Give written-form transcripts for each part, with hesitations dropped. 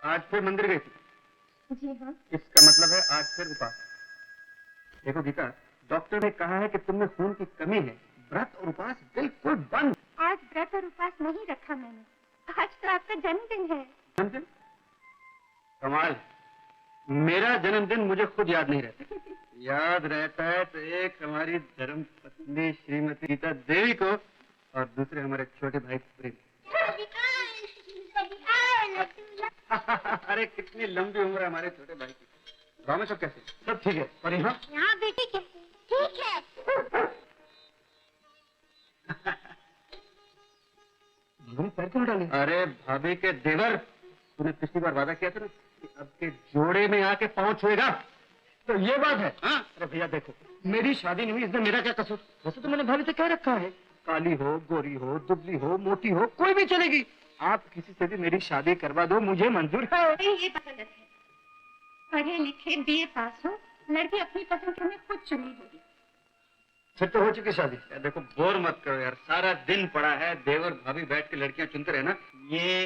आज फिर मंदिर गई थी? जी हाँ। इसका मतलब है आज फिर उपास। देखो गीता, डॉक्टर ने कहा है कि तुम में खून की कमी है। व्रत और उपास बिल्कुल बंद। आज व्रत और उपास नहीं रखा मैंने। आज तो आपका जन्मदिन है। जन्मदिन? कमाल। मेरा जन्मदिन मुझे खुद याद नहीं रहता। याद रहता है तो एक हमारी धर्म पत्नी श्रीमती गीता देवी को और दूसरे हमारे छोटे भाई प्रेम। अरे कितनी लंबी उम्र है हमारे छोटे भाई की। गाँव में सब कैसे? सब ठीक है। और यहाँ? यहाँ बेटी कैसे? ठीक है। पैर क्यों डाले? अरे भाभी के देवर, तूने पिछली बार वादा किया था ना कि अब के जोड़े में आके पाँव छुएगा, तो ये बात है। हाँ? अरे भैया देखो, मेरी शादी नहीं हुई, इसमें मेरा क्या कसूर? वैसे तो मैंने भाभी से कह रखा है, काली हो, गोरी हो, दुबली हो, मोटी हो, कोई भी चलेगी। आप किसी से भी मेरी शादी करवा दो, मुझे मंजूर है। ये बात गलत है। पढ़े लिखे बीए पास हो, लड़की अपनी पसंद की हमें खुद चुनी होगी। फिर तो हो चुकी शादी। यार देखो, बोर मत करो यार, सारा दिन पड़ा है, देवर भाभी बैठ के लड़कियां चुनते रहे ना। ये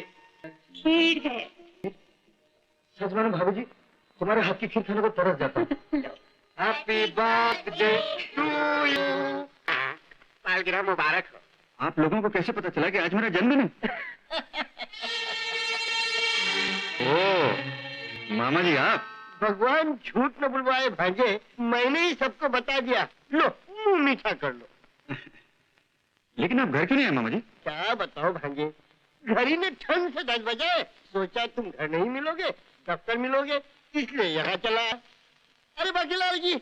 खीर है। सच मानो भाभी जी, तुम्हारे हाथ की खीर खाने को तरस जाता है। Happy birthday to you. सालगिरह मुबारक हो। आप लोगों को कैसे पता चला कि आज मेरा जन्मदिन है? ओह, मामा जी आप? भगवान झूठ न बुलवाए भांजे, मैंने ही सबको बता दिया। लो मुंह मीठा कर लो। लेकिन आप घर क्यों नहीं आए मामा जी? क्या बताओ भांजे, घर ही ने ठंड से 10 बजे सोचा तुम घर नहीं मिलोगे, दफ्तर मिलोगे, इसलिए यहाँ चला आया। अरे बाकीलाल जी,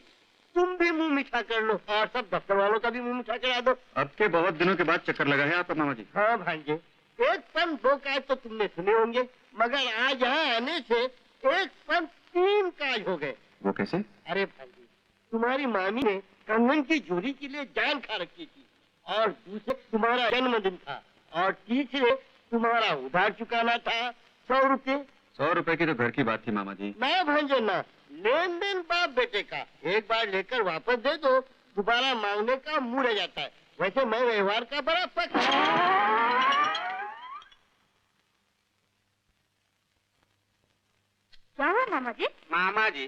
तुम भी मुंह मीठा कर लो और सब दफ्तर वालों का भी मुंह मीठा करा दो। अब के बहुत दिनों के बाद चक्कर लगा है आपका मामा जी। हाँ भांजे, एक पन दो काज तो तुमने सुने होंगे, मगर आज यहाँ आने से एक पन 3 काज हो गए। वो कैसे? अरे भांजे, तुम्हारी मामी ने कंगन की चोरी के लिए जान खा रखी थी, और दूसरे तुम्हारा जन्मदिन था, और तीसरे तुम्हारा उधार चुकाना था 100 रुपए। 100 रुपए की तो घर की बात थी मामा जी। ना भांजे ना, लेन देन बाप बेटे का, एक बार लेकर वापस दे दो, दोबारा मांगने का मुंह रह जाता है। वैसे मैं व्यवहार का बड़ा पक्ष। क्या है मामा जी? मामा जी,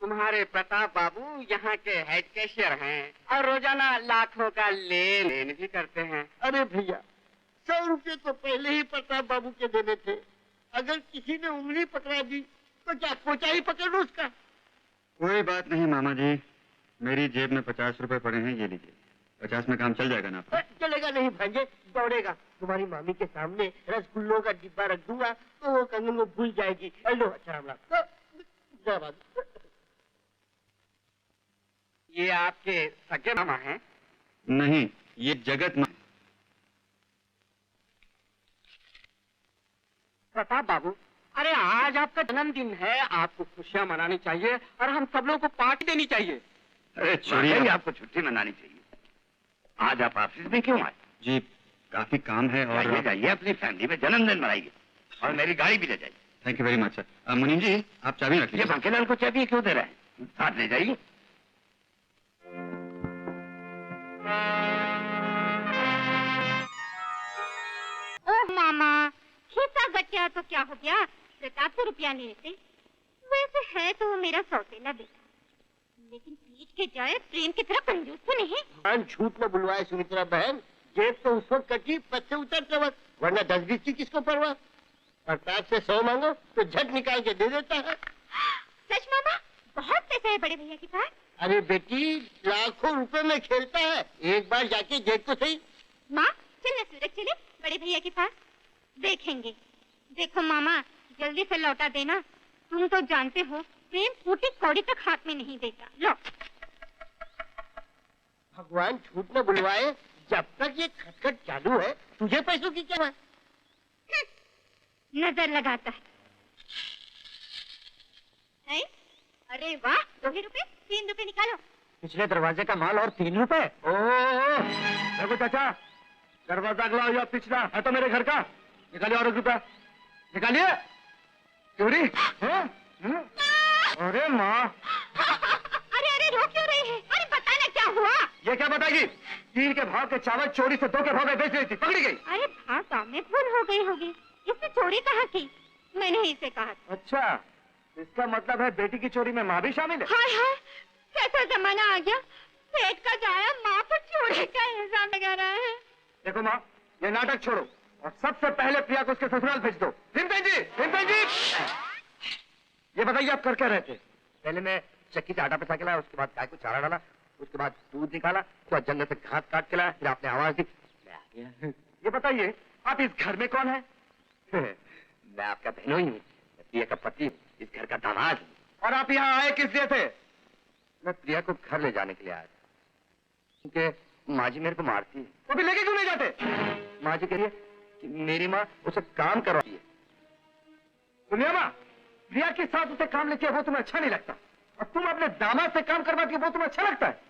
तुम्हारे प्रताप बाबू यहाँ के हेड कैशियर हैं और रोजाना लाखों का लेन देन भी करते हैं। अरे भैया, 100 रुपए तो पहले ही प्रताप बाबू के देने थे। अगर किसी ने उंगली पकड़ा दी तो क्या पोचा ही पकड़ लो उसका? कोई बात नहीं मामा जी, मेरी जेब में 50 रुपए पड़े हैं, ये लीजिए। 50 में काम चल जाएगा ना आपका? चलेगा नहीं भांजे, दौड़ेगा। तुम्हारी मामी के सामने रसगुल्लों का डिब्बा रख दूंगा तो वो कंगन को भूल जाएगी। लो अच्छा राम राम। ये आपके सगे मामा हैं? नहीं, ये जगत माँ। प्रताप बाबू, अरे आज आपका जन्मदिन है, आपको खुशियाँ मनानी चाहिए और हम सब लोगों को पार्टी देनी चाहिए। अरे छोड़िए, आपको छुट्टी मनानी चाहिए। आज आप ऑफिस में क्यों आए? जी काफी काम है और जाइए अपनी फैमिली में जन्मदिन मनाइए और मेरी गाड़ी भी ले जाइए। Thank you very much sir. मुनीम जी आप चाबी रख ये लीजिए। बांकेलाल को चाबी क्यों दे रहे हैं? साथ ले जाइए। ओह मामा, खींचा गटिया तो क्या हो गया? प्रताप से रुपया नहीं लेते। वैसे है तो वो मेरा सौतेला बेटा, लेकिन पीठ के जाए प्रेम की तरह कंजूस तो नहीं। भगवान झूठ न बुलवाए सुमित्रा बहन, जेब तो उस वक्त कटी पत्ते उतरते वक्त, वरना 10-20 की किसको परवाह। प्रताप से 100 मांगो तो झट निकाल के दे देता है। सच मामा, बहुत पैसा है बड़े भैया के पास। अरे बेटी, लाखों रुपए में खेलता है, एक बार जाके देख तो सही। माँ चल न सूरज चले बड़े भैया के पास, देखेंगे। देखो मामा, जल्दी से लौटा देना। तुम तो जानते हो प्रेम फूटी कौड़ी तक हाथ में नहीं देता। लो। भगवान झूठ न बुलवाए, जब तक ये खटखट चालू है तुझे पैसों की क्या बात? नजर लगाता है। अरे वाह, 2 रुपए, 3 रुपए निकालो। पिछले दरवाजे का माल और 3 रुपए। ओह देखो चाचा, दरवाजा अगला या पिछला है तो मेरे घर का। निकालिए और 1 रुपया निकालिए। चोरी? अरे माँ, अरे अरे रो क्यों रही है? अरे बताना क्या हुआ? ये क्या बताएगी? 3 के भाव के चावल चोरी से 2 के भाव में बेच रही थी, पकड़ी गई। अरे भाव में भूल हो गई होगी, इसने चोरी कहाँ की? मैंने ही इसे कहा था। अच्छा, इसका मतलब है बेटी की चोरी में माँ भी शामिल है? हाय हाय, कैसा जमाना आ गया, पेट का जाया माँ पर चोरी का इल्जाम लगा रहा है। देखो माँ, ये नाटक छोड़ो और सबसे पहले प्रिया को उसके ससुराल भेज दो। भीमसेन जी, ये बताइए आप कर क्या रहे थे? पहले मैं चक्की से आटा पिसा के लाया, उसके बाद गाय को चारा डाला, उसके बाद दूध निकाला, उसके बाद जंगल से घास काट के लाया, फिर आपने आवाज दी, मैं आ गया। ये बताइए आप इस घर में कौन है? मैं आपका बहनों ही हूँ, प्रिया का पति हूँ, इस घर का दामाद हूँ। और आप यहाँ आए किस लिए थे? मैं प्रिया को घर ले जाने के लिए आया था, क्योंकि माँ जी मेरे को मारती है। तो भी लेके क्यों नहीं जाते? माँ जी कह रही है कि मेरी माँ उसे काम करवाती है। सुनिए माँ, प्रिया के साथ उसे काम लेके वो तुम्हें अच्छा नहीं लगता, और तुम अपने दामाद से काम करवाती हो वो तुम्हें अच्छा लगता है?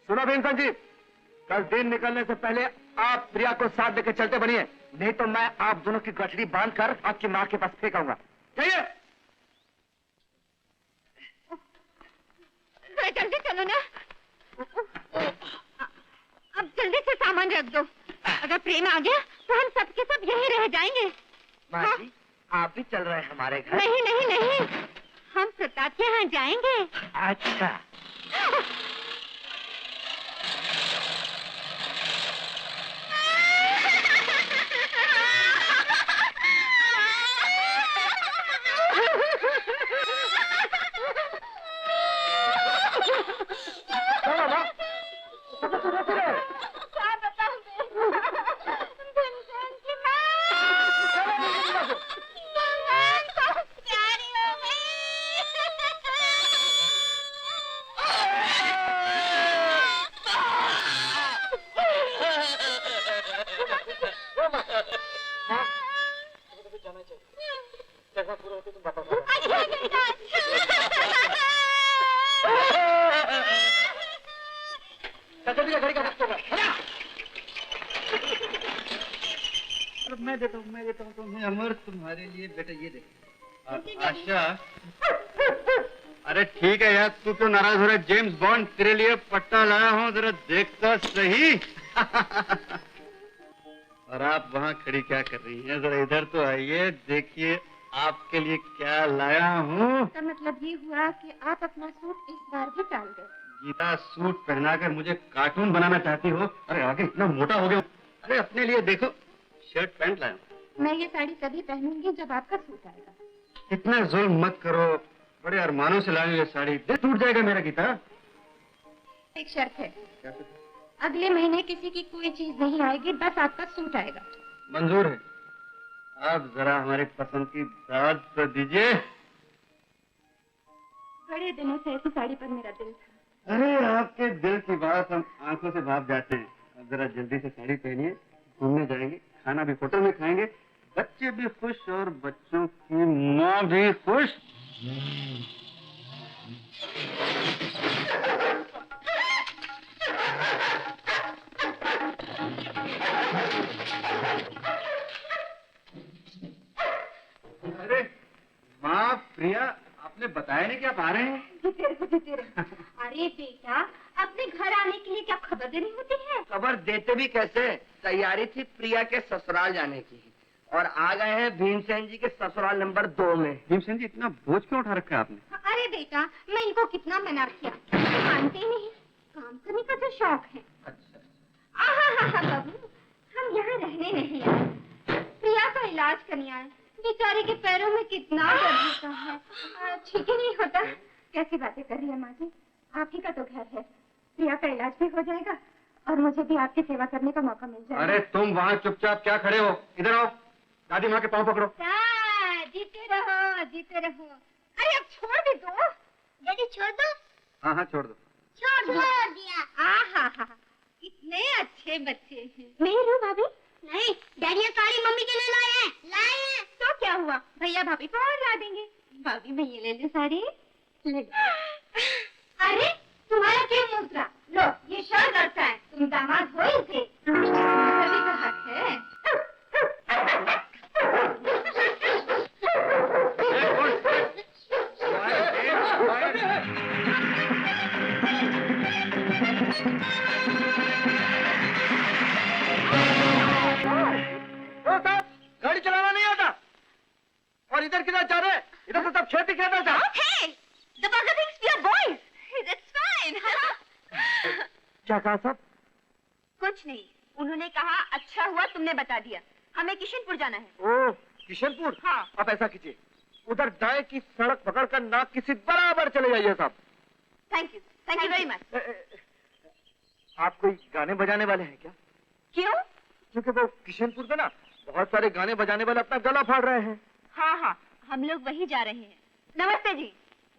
सुनो भीमसेन जी, कल दिन निकलने से पहले आप प्रिया को साथ लेकर चलते बनिए, नहीं तो मैं आप दोनों की गठरी बांधकर आपकी माँ के पास फेंकाऊंगा। चाहिए? जल्दी चलो ना, अब जल्दी से सामान रख दो। अगर प्रेम आ गया तो हम सबके सब यहीं रह जाएंगे। माँ जी, आप भी चल रहे हैं हमारे घर? नहीं नहीं नहीं, हम प्रताप के यहाँ जाएंगे। अच्छा। क्या बताऊं भीमसेन की माँ बहुत प्यारी हो मैं देता हूँ तुम्हें अमर, तुम्हारे लिए बेटा ये देखो। आशा, अरे ठीक है यार, तू तो नाराज हो रहा है। जेम्स बॉन्ड तेरे लिए पट्टा लाया हूँ, जरा देखता सही। और आप वहाँ खड़ी क्या कर रही हैं? जरा इधर तो आइए, देखिए आपके लिए क्या लाया हूँ। इसका मतलब ये हुआ कि आप अपना सूट इस बार भी टाल गए। गीता, सूट पहनाकर मुझे कार्टून बनाना चाहती हो? अरे आगे इतना मोटा हो गया। अरे अपने लिए देखो, शर्ट पैंट लाया। मैं ये साड़ी तभी पहनूंगी जब आपका सूट आएगा। इतना जुल्म मत करो, बड़े अरमानों से लाई ये साड़ी, दिल टूट जाएगा मेरा गीता। एक शर्त है, अगले महीने किसी की कोई चीज नहीं आएगी, बस आपका सूट आएगा। मंजूर है। आप जरा हमारी पसंद की दाद तो दीजिए। बड़े दिनों से ऐसी साड़ी पर मेरा दिल था। अरे आपके दिल की बात हम आंखों से भाप जाते हैं। अब जरा जल्दी से साड़ी पहनिए, घूमने जाएंगे, खाना भी होटल में खाएंगे, बच्चे भी खुश और बच्चों की माँ भी खुश। अरे माँ प्रिया, आपने बताया नहीं कि आप आ रहे हैं? जीते रहो। अरे बेटा, अपने घर आने के लिए क्या खबर देनी होती है? खबर देते भी कैसे, तैयारी थी प्रिया के ससुराल जाने की, और आ गए हैं भीमसेन जी के ससुराल नंबर 2 में। भीमसेन जी, इतना बोझ क्यों उठा रखा है आपने? अरे बेटा, मैं इनको कितना मना किया, मानते ही नहीं। काम करने का जो शौक है। अच्छा। बाबू, हम यहाँ रहने नहीं आए, प्रिया का इलाज करने आए। बेचारी के पैरों में कितना दर्द होता है, ठीक ही नहीं होता। कैसी बातें कर रही है माँ जी, आप ही का तो घर है। प्रिया का इलाज भी हो जाएगा और मुझे भी आपकी सेवा करने का मौका मिल जाएगा। अरे तुम वहाँ चुपचाप क्या खड़े हो? इधर आओ, दादी माँ के पाँव पकड़ो। जीते रहो, जीते रहो। अरे अब छोड़ भी दो। डैडी छोड़ दो। हाँ हाँ छोड़ दो। छोड़ दिया। हाँ, कितने अच्छे बच्चे हैं। मेहरू भाभी? नहीं, डैडी साड़ी मम्मी के लिए लाए हैं। तो क्या हुआ, भैया भाभी को और ला देंगे। भाभी मैं ये ले लूं साड़ी? ले लो। अरे तुम्हारा क्यों मुद्रा? लो ये शर्ट अच्छा है, तुम दामाद हो ही थे, सभी का हक है। गाड़ी चलाना और इधर किधर जा रहे हैं? इधर तो सब खेती खेत था। Hey, the bugger thinks we are boys. That's fine. क्या कहा साहब? कुछ नहीं, उन्होंने कहा अच्छा हुआ तुमने बता दिया, हमें किशनपुर जाना है। ओ, किशनपुर? हाँ। अब ऐसा कीजिए, उधर दाएं की सड़क पकड़कर नाक की सीध बराबर चले जाइए साहब। Thank you very much. आप कोई गाने बजाने वाले हैं क्या? क्यों? क्योंकि वो किशनपुर में ना बहुत सारे गाने बजाने वाले अपना गला फाड़ रहे हैं। हाँ, हम लोग वहीं जा रहे हैं। नमस्ते जी।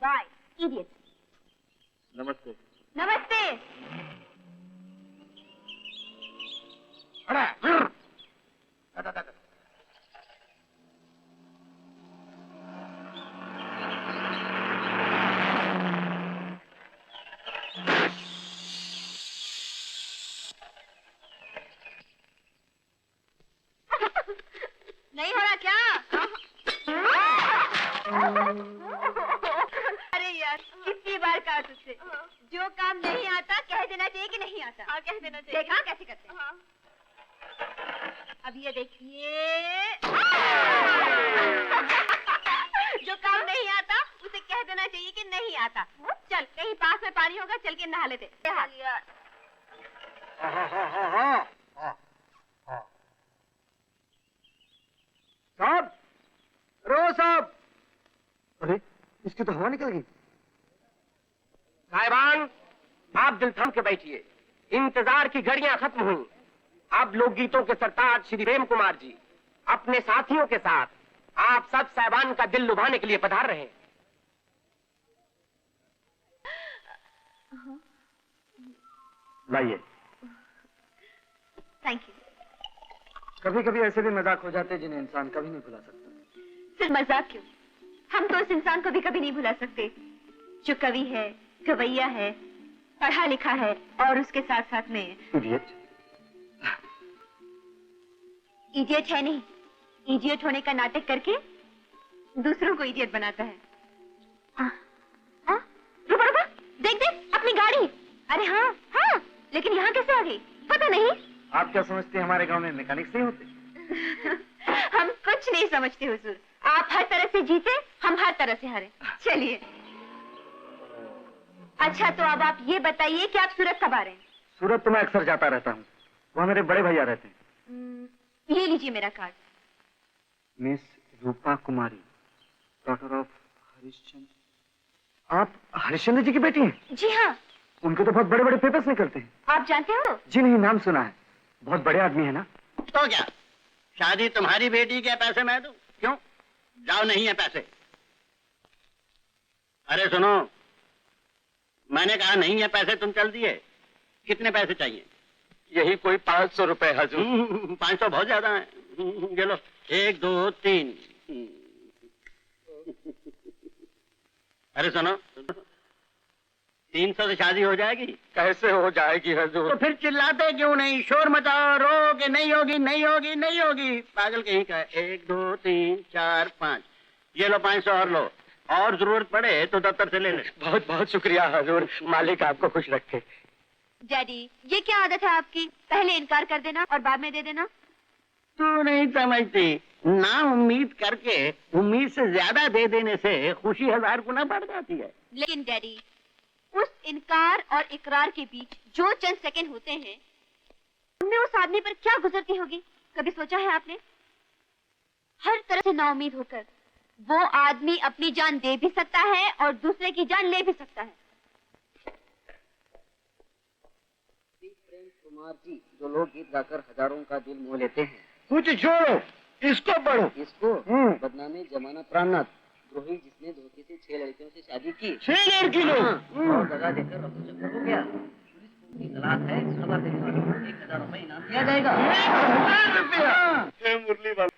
Bye, idiot. नमस्ते। नमस्ते। नहीं हो रहा क्या? अरे यार, कितनी बार कहा तुझसे, जो काम नहीं आता कह देना चाहिए कि नहीं आता। हाँ, कह देना चाहिए। देखा कैसे करते हैं? हाँ। अब ये देखिए, जो काम नहीं आता उसे कह देना चाहिए कि नहीं आता। चल, कहीं पास में पानी होगा, चल के नहा लेते। साहब, रो साहब। अरे, इसकी तो हवा निकल गई। साहिबान, आप दिल थाम के बैठिए, इंतजार की घड़ियां खत्म हुई। अब लोकगीतों के सरताज श्री प्रेम कुमार जी अपने साथियों के साथ आप सब साहिबान का दिल लुभाने के लिए पधार रहे हैं। लाइए। Thank you. कभी कभी ऐसे भी मजाक हो जाते हैं जिन्हें इंसान कभी नहीं भुला सकता। सिर्फ मजाक क्यों, हम तो इस इंसान को भी कभी नहीं भुला सकते जो कवि है, गवैया है, पढ़ा लिखा है और उसके साथ साथ में इडियट। इडियट है नहीं, इडियट होने का नाटक करके दूसरों को इडियट बनाता है। रुको रुको, देख देख अपनी गाड़ी। अरे हाँ, लेकिन यहाँ कैसे आ गई पता नहीं। आप क्या समझते हैं हमारे गांव में मैकेनिक्स नहीं होते? हम कुछ नहीं समझते हुजूर, आप हर तरह से जीते, हम हर तरह से हारे। चलिए। अच्छा, तो अब आप ये बताइए कि आप सूरत कब आ रहे हैं? सूरत तो मैं अक्सर जाता रहता हूँ, वहाँ मेरे बड़े भैया रहते हैं। ये लीजिए मेरा card. Miss Rupa Kumari, daughter of Harishchandra. आप हरिश्चंद्र जी की बेटी हैं? जी हाँ। उनके तो बहुत बड़े बड़े पेपर्स निकलते हैं। आप जानते हो? जी नहीं, नाम सुना है। बहुत बड़े आदमी है ना? तो क्या, शादी तुम्हारी बेटी के पैसे मैं दूं? क्यों? जाओ, नहीं है पैसे। अरे सुनो, मैंने कहा नहीं है पैसे, तुम चल दिए। कितने पैसे चाहिए? यही कोई 500 रुपए हजूर। 500 बहुत ज्यादा है। ये लो, 1 2 3। अरे सुनो, 300 से शादी हो जाएगी? कैसे हो जाएगी हजूर? तो फिर चिल्लाते क्यों नहीं? शोर मचाओ, रो के नहीं होगी, नहीं होगी, नहीं होगी। पागल कहीं का। 1 2 3 4 5। ये लो 500 और लो, और जरूरत पड़े तो दफ्तर से ले ले। बहुत बहुत शुक्रिया हजूर, मालिक आपको खुश रखे। डैडी, ये क्या आदत है आपकी, पहले इनकार कर देना और बाद में दे देना? तू नहीं समझती, ना उम्मीद करके उम्मीद से ज्यादा दे देने से खुशी 1000 गुना बढ़ जाती है। लेकिन डैडी, उस इनकार और इकरार के बीच जो चंद सेकंड होते हैं, उनमें उस आदमी पर क्या गुजरती होगी, कभी सोचा है आपने? हर तरह से नाउम्मीद होकर वो आदमी अपनी जान दे भी सकता है और दूसरे की जान ले भी सकता है। प्रेम कुमार जी जो लोकगीत गाकर हजारों का दिल मोह लेते हैं। कुछ छोड़ो, इसको पढ़ो। इसको बदनामी जमाना प्राणनाथ, द्रोही जिसने धोखे से 6 लड़कियों से शादी की, 6 लड़की लो और दगा देकर रफू चक्कर हो गया। पुलिस की तलाश है, खबर देने वालों को 1000 रुपए इनाम दिया जाएगा। 1000 रुपया? मुरली वाला,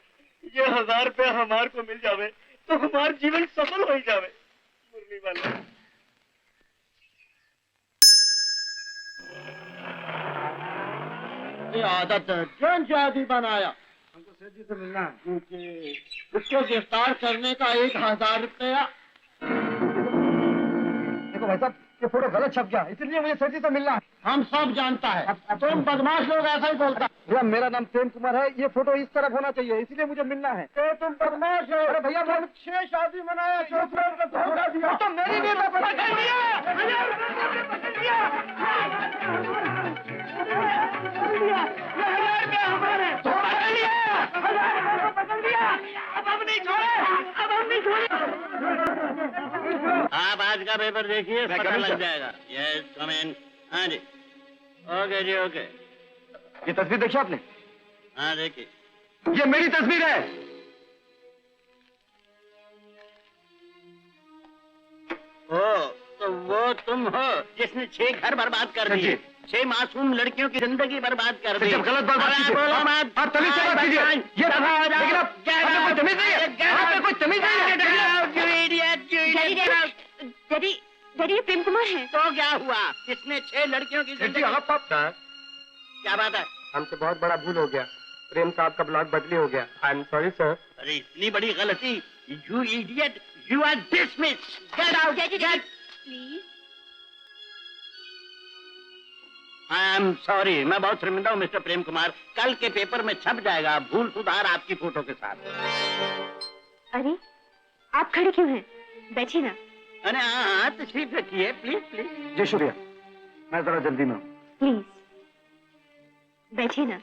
ये 1000 रुपया हमार को मिल जावे तो हमार जीवन सफल हो जावे। मुरली वाला, ये आदत कौन सी आदमी बनाया? हमको सेठ जी से मिलना है। उसको गिरफ्तार करने का 1000 रुपया। देखो भाई साहब, ये फोटो गलत छप गया, इसलिए मुझे सर जी से मिलना है। हम सब जानता है, तुम बदमाश लोग ऐसा ही बोलता। भैया मेरा नाम प्रेम कुमार है, ये फोटो इस तरफ होना चाहिए, इसलिए मुझे मिलना है। तुम बदमाश हो। अरे भैया मैं 6 शादी मनाया, धोखा दिया। तो मेरी भी पकड़ लिया। आप आज का पेपर देखिए, पता लग जाएगा। यस कम इन। हाँ जी, ओके जी ओके। ये तस्वीर देखी आपने? हाँ देखिए। ये मेरी तस्वीर है। ओ, तो वो तुम हो जिसने 6 घर बर्बाद कर दिए, 6 मासूम लड़कियों की जिंदगी बर्बाद कर दी। जब गलत बात कीजिए, बोलो मत। आप तमीज से बात कीजिए। ये लेकिन आपको कोई तमीज नहीं है, आपको कोई तमीज नहीं है। डैडी, डैडी ये प्रेम कुमार है। तो क्या हुआ? इसने 6 लड़कियों की जिंदगी। आप क्या बात है? हमसे बहुत बड़ा भूल हो गया, प्रेम साहब का ब्लॉक बदली हो गया। I am sorry sir. अरे इतनी बड़ी गलती। You idiot, you are dismissed. Get out, get. Please. I am sorry, मैं बहुत शर्मिंदा हूँ मिस्टर प्रेम कुमार। कल के पेपर में छप जाएगा भूल सुधार आपकी फोटो के साथ। अरे आप खड़े क्यों हैं? बैठिए ना। अरे हाँ, तशरीफ रखिए, प्लीज प्लीज। जी शुक्रिया, मैं जरा जल्दी में हूँ। प्लीज बैठिए ना।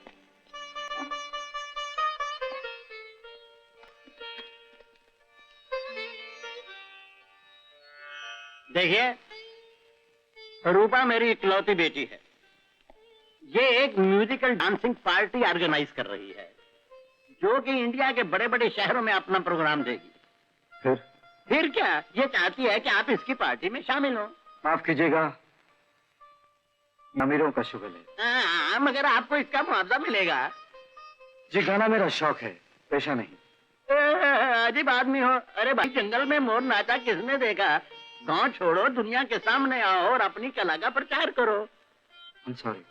देखिए, रूपा मेरी इकलौती बेटी है। ये एक म्यूजिकल डांसिंग पार्टी ऑर्गेनाइज कर रही है, जो कि इंडिया के बड़े बड़े शहरों में अपना प्रोग्राम देगी। फिर क्या? ये चाहती है कि आप इसकी पार्टी में शामिल हो। माफ कीजिएगा, अमीरों का शुगर है। हाँ, मगर आपको इसका मुआवजा मिलेगा। जी गाना मेरा शौक है, पेशा नहीं। अजीब आदमी हो। अरे भाई, जंगल में मोर नाचा किसने देखा? गांव छोड़ो, दुनिया के सामने आओ और अपनी कला का प्रचार करो। I'm sorry।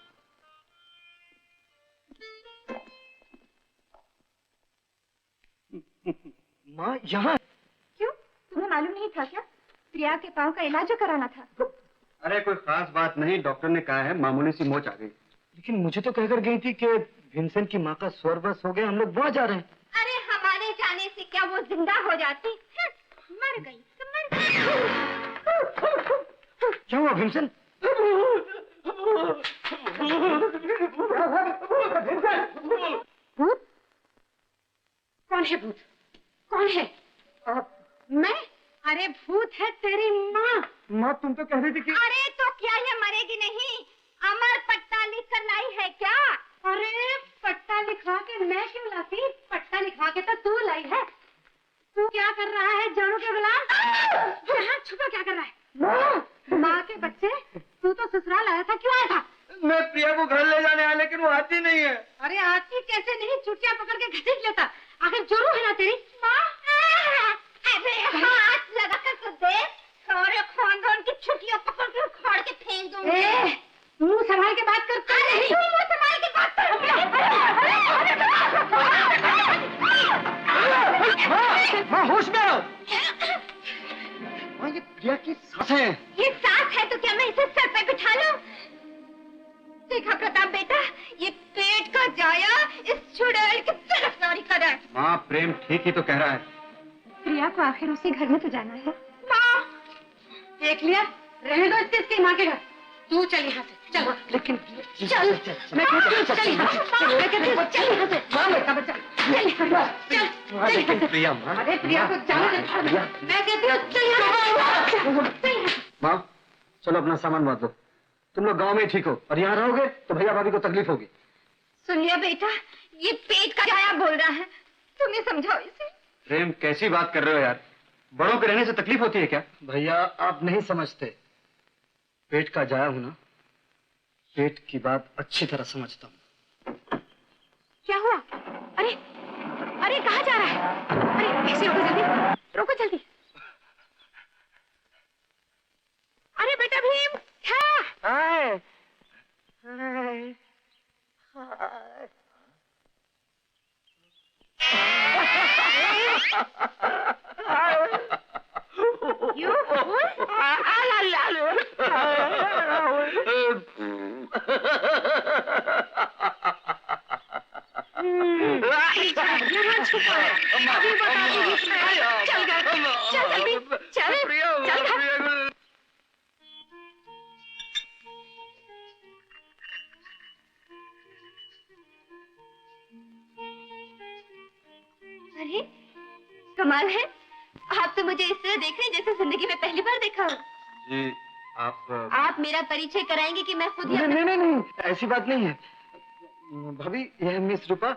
माँ यहाँ? क्यों, तुम्हें मालूम नहीं था क्या? प्रिया के पाँव का इलाज कराना था। अरे कोई खास बात नहीं, डॉक्टर ने कहा है मामूली सी मोच आ गई। लेकिन मुझे तो कहकर गई थी कि विंसेंट की माँ का स्वर्गवास हो गया, हम लोग वहाँ जा रहे हैं। अरे हमारे जाने से क्या वो जिंदा हो जाती? मर गई तो मर गई। क्या हुआ विंसेंट? भूत? कौन है भूत? कौन है? मैं? अरे भूत है तेरी माँ। माँ तुम तो कह रही थी कि... अरे तो क्या ये मरेगी नहीं? अमर पट्टा लिख कर लाई है क्या? अरे पट्टा लिखवा के मैं क्यों लाती? पट्टा लिखवा के तो तू लाई है। तू क्या कर रहा है जानू के गुलाम? यहाँ छुपा क्या कर रहा है? माँ के बच्चे, तू तो ससुराल आया था, क्यों आया था? मैं प्रिया को घर ले जाने आया, लेकिन वो आती नहीं है। अरे आती कैसे नहीं, चुटिया पकड़ के घसीट लेता। आखिर जोरू है ना तेरी माँ? अरे हाथ लगा कर तो देख, सारे खानदान की छुट्टियां पकड़ के उखाड़ के फेंक दूंगी। मुंह संभाल के बात कर। अरे तू मुंह संभाल के बात कर। माँ होश में आओ। माँ ये प्रिया की सास है। ये सास है तो क्या मैं इसे सर पे बिठा लूं? देखा प्रताप बेटा, ये पेट का जाया इस चुड़ैल की तरफदारी कर रहा है। माँ प्रेम ठीक ही तो कह रहा है। प्रिया को आखिर उसी घर में तो जाना है। माँ देख लिया, रहने दो इसकी माँ के घर। तू चल यहाँ से, चल। लेकिन चल, मैं कहती हूँ चल यहाँ से। मैं कहती हूँ चल यहाँ से। माँ बेटा बच्चा, चल यहाँ से, चल। लेकिन प्रिया माँ। अरे प्रिया को जाने दे। मैं कहती हूँ चल यहाँ से। माँ चलो अपना सामान बांध दो, तुम लोग गांव में ठीक हो, और यहाँ रहोगे तो भैया भाभी को तकलीफ होगी। सुन लिया बेटा, ये पेट का जाया बोल रहा है, तुम्हें समझाओ इसे। प्रेम कैसी बात कर रहे हो यार, बड़ों के रहने से तकलीफ होती है क्या? भैया आप नहीं समझते, पेट का जाया हूं ना, पेट की बात अच्छी तरह समझता हूँ। क्या हुआ? अरे अरे कहाँ जा रहा है? अरे ऐसे रोको जल्दी, रोको जल्दी। अरे बेटा भीम, क्या? हाय हाय हाय। You fool! अभी बता दूंगी तुम्हें। चल घर, चल जल्दी, चल, चल घर। अरे कमाल है, आप तो मुझे इस तरह देख रहे हैं जैसे जिंदगी में पहली बार देखा हो। जी आप मेरा परिचय कराएंगे कि मैं खुद ही नहीं नहीं नहीं, ऐसी बात नहीं है भाभी। यह है मिस रूपा,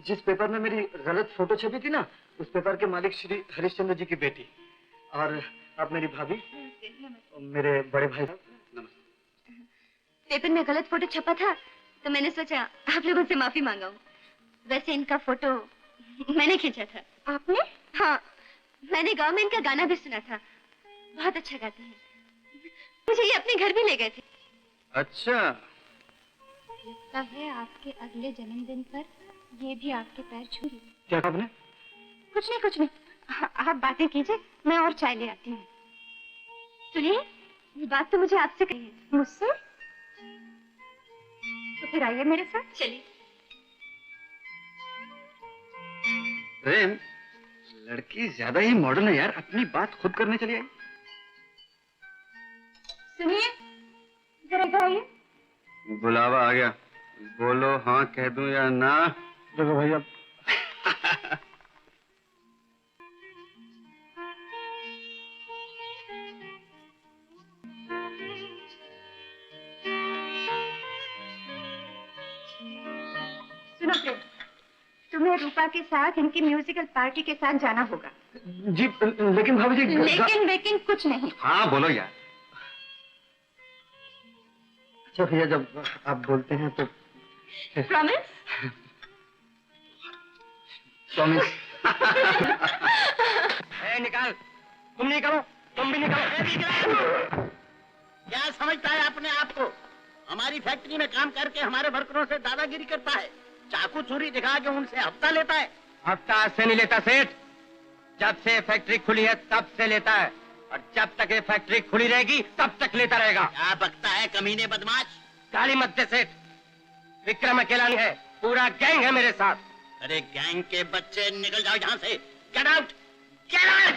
जिस पेपर में मेरी गलत फोटो छपी थी ना, उस पेपर के मालिक श्री हरिश्चंद्र जी की बेटी। और आप मेरी भाभी, मेरे बड़े भाई साहब। पेपर में गलत फोटो छपा था तो मैंने सोचा आप लोगों से माफी मांगा हूँ। वैसे इनका फोटो मैंने खींचा था। आपने? हाँ, मैंने गांव में इनका गाना भी सुना था, बहुत अच्छा गाते हैं। मुझे ये अपने घर भी ले गए थे। अच्छा, लगता है आपके अगले जन्मदिन पर ये भी आपके पैर छूएगी। क्या आपने? कुछ नहीं कुछ नहीं, आप बातें कीजिए, मैं और चाय ले आती हूँ। सुनिए, ये बात तो मुझे आपसे कही है। मुझसे? तो फिर आइए मेरे साथ, चलिए। प्रेम, लड़की ज्यादा ही मॉडर्न है यार, अपनी बात खुद करने चली आई। सुनिए, जरा इधर आइए। बुलावा आ गया, बोलो हाँ कह दूं या ना। देखो भैया, सुनो प्रेम, तुम्हें रूपा के साथ इनकी म्यूजिकल पार्टी के साथ जाना होगा। जी लेकिन भाभी जी। लेकिन कुछ नहीं। हाँ बोलो यार। अच्छा भैया, जब आप बोलते हैं तो प्रॉमिस? प्रॉमिस। निकाल, तुम निकालो, तुम भी निकालो। क्या समझता है अपने आप को? हमारी फैक्ट्री में काम करके हमारे वर्करों से दादागिरी करता है, चाकू छुरी दिखा के उनसे हफ्ता लेता है। हफ्ता से नहीं लेता सेठ, जब से फैक्ट्री खुली है तब से लेता है, और जब तक ये फैक्ट्री खुली रहेगी तब तक लेता रहेगा। क्या बकता है कमीने बदमाश? गाली मत दे सेठ, विक्रम अकेला नहीं है, पूरा गैंग है मेरे साथ। अरे गैंग के बच्चे, निकल जाओ यहाँ से। Gate out, get out.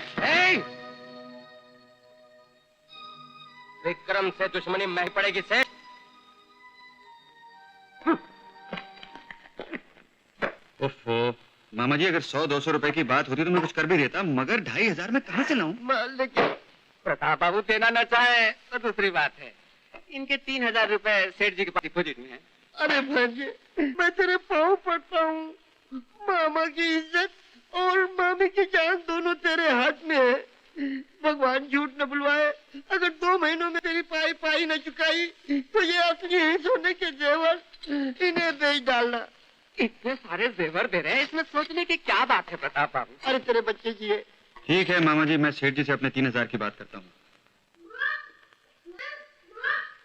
Vikram से दुश्मनी महंगी पड़ेगी सेठ। ओफो, मामा जी अगर 100-200 रुपए की बात होती तो मैं कुछ कर भी देता, मगर 2500 में कहाँ से लाऊं? लेकिन प्रताप बाबू देना न चाहे तो दूसरी बात है, इनके 3000 रुपए सेठ जी के पास डिपोजिट में है। अरे भांजे, मैं तेरे पाँव पड़ता हूँ, मामा की इज्जत और मामी की जान दोनों तेरे हाथ में है। भगवान झूठ न बुलवाए, अगर 2 महीनों में तेरी पाई न चुकाई तो ये असली ही सोने के जेवर इन्हें बेच डालना। इतने सारे जेवर दे रहे हैं, इसमें सोचने की क्या बात है प्रताप बाबू? अरे तेरे बच्चे की है। ठीक है मामा जी, मैं सेठ जी से अपने 3000 की बात करता हूँ।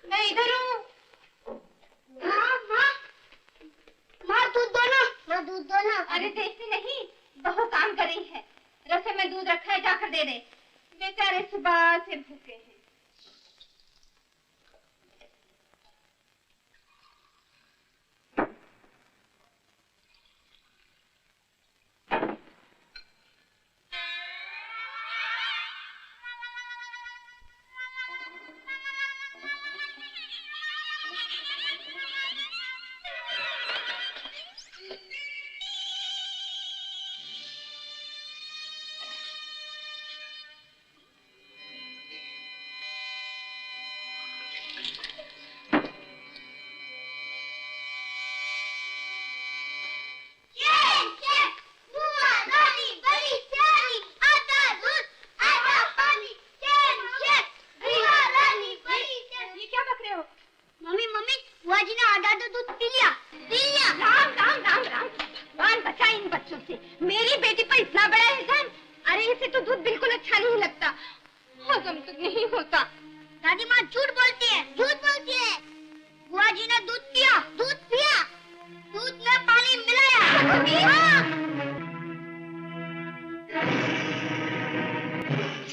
मैं इधर हूँ। माँ दूध दो ना। माँ दूध दो ना। अरे देखती नहीं, बहू काम कर रही है, रसोई में दूध रखा है, जाकर दे दे। बेचारे सुबह से भूखे हैं।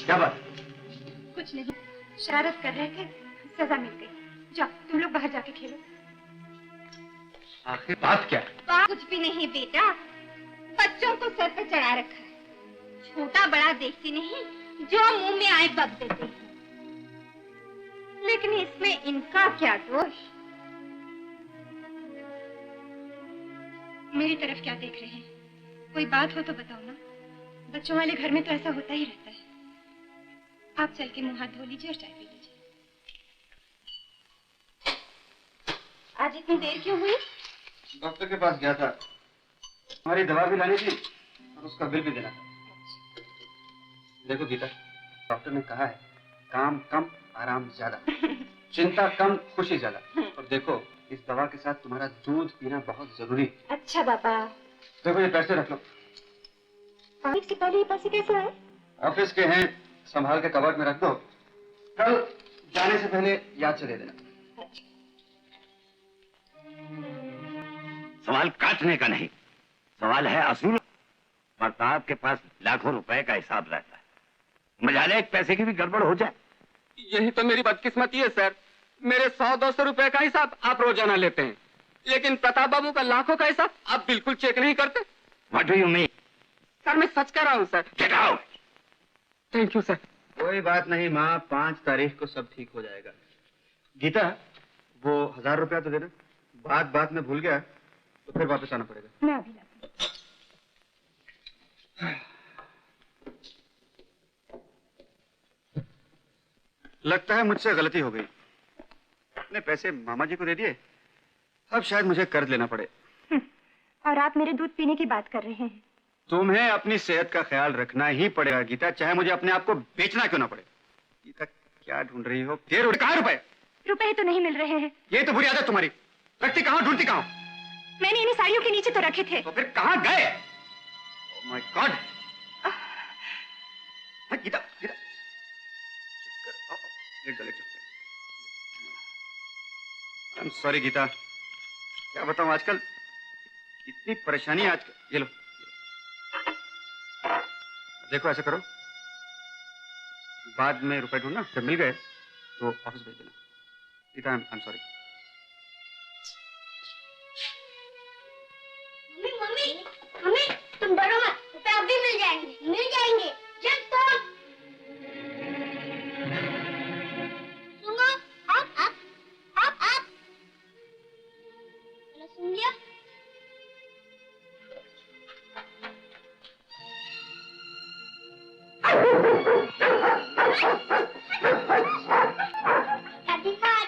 क्या बात? कुछ नहीं, शरारत कर रहे थे, सजा मिल गई। जाओ तुम लोग बाहर जाके खेलो। आखिर बात क्या है? बात कुछ भी नहीं बेटा, बच्चों को सर पे चढ़ा रखा है। छोटा बड़ा देखती नहीं, जो मुंह में आए बक देते हैं। लेकिन इसमें इनका क्या दोष? मेरी तरफ क्या देख रहे हैं? कोई बात हो तो बताओ ना। बच्चों वाले घर में तो ऐसा होता ही रहता है। आप चल के मुंह हाथ धो लीजिए और चाय पी लीजिए। आज इतनी देर क्यों हुई? डॉक्टर के पास गया था, हमारी दवा भी लानी थी और उसका बिल भी देना था। देखो गीता, डॉक्टर ने कहा है काम कम आराम ज्यादा, चिंता कम खुशी ज्यादा। और देखो इस दवा के साथ तुम्हारा दूध पीना बहुत जरूरी है। अच्छा बाबा। देखो ये पैसे रख लो। ऑफिस के पहले ये पैसे कैसे आए? ऑफिस के हैं, संभाल के कबर्ड में रख दो, कल जाने से पहले याद से दे देना। सवाल काटने का नहीं, सवाल है असूल। प्रताप के पास लाखों रुपए का हिसाब रहता है, मजाले एक पैसे की भी गड़बड़ हो जाए। यही तो मेरी बदकिस्मती है सर। मेरे 100-200 रुपए का हिसाब आप रोजाना लेते हैं, लेकिन प्रताप बाबू का लाखों का हिसाब आप बिल्कुल चेक नहीं करते। What do you mean? Sir मैं सच कह रहा हूँ sir. Get out! Thank you sir. कोई बात नहीं माँ, 5 तारीख को सब ठीक हो जाएगा। गीता वो 1000 रुपया तो देना, बात में भूल गया तो फिर वापस आना पड़ेगा। मैं अभी लाती हूँ। लगता है मुझसे गलती हो गई, अपने पैसे मामा जी को दे दिए, अब शायद मुझे कर्ज लेना पड़े। और आप मेरे दूध पीने की बात कर रहे हैं। तुम्हें अपनी सेहत का ख्याल रखना ही पड़ेगा गीता, चाहे मुझे अपने आप को बेचना क्यों ना पड़े। गीता क्या ढूंढ रही हो? कहाँ रुपए? रुपए तो नहीं मिल रहे हैं। ये तो बुरी आदत तुम्हारी, रखती कहाँ ढूंढती कहाँ? मैंने इन्हीं साड़ियों के नीचे तो रखे थे। तो फिर कहाँ गए? Oh my God! Geeta Geeta लेट जाओ। आई एम सॉरी गीता, क्या बताऊं आजकल इतनी परेशानी। आजकल ये लो, देखो ऐसा करो, बाद में रुपए ढूंढना, जब मिल गए तो ऑफिस भेज देना। Geeta I am sorry. Mummy तुम डरो मत, रुपए अभी मिल जाएंगे। जब तो सुनो, आप सुन लिया? दादी माँ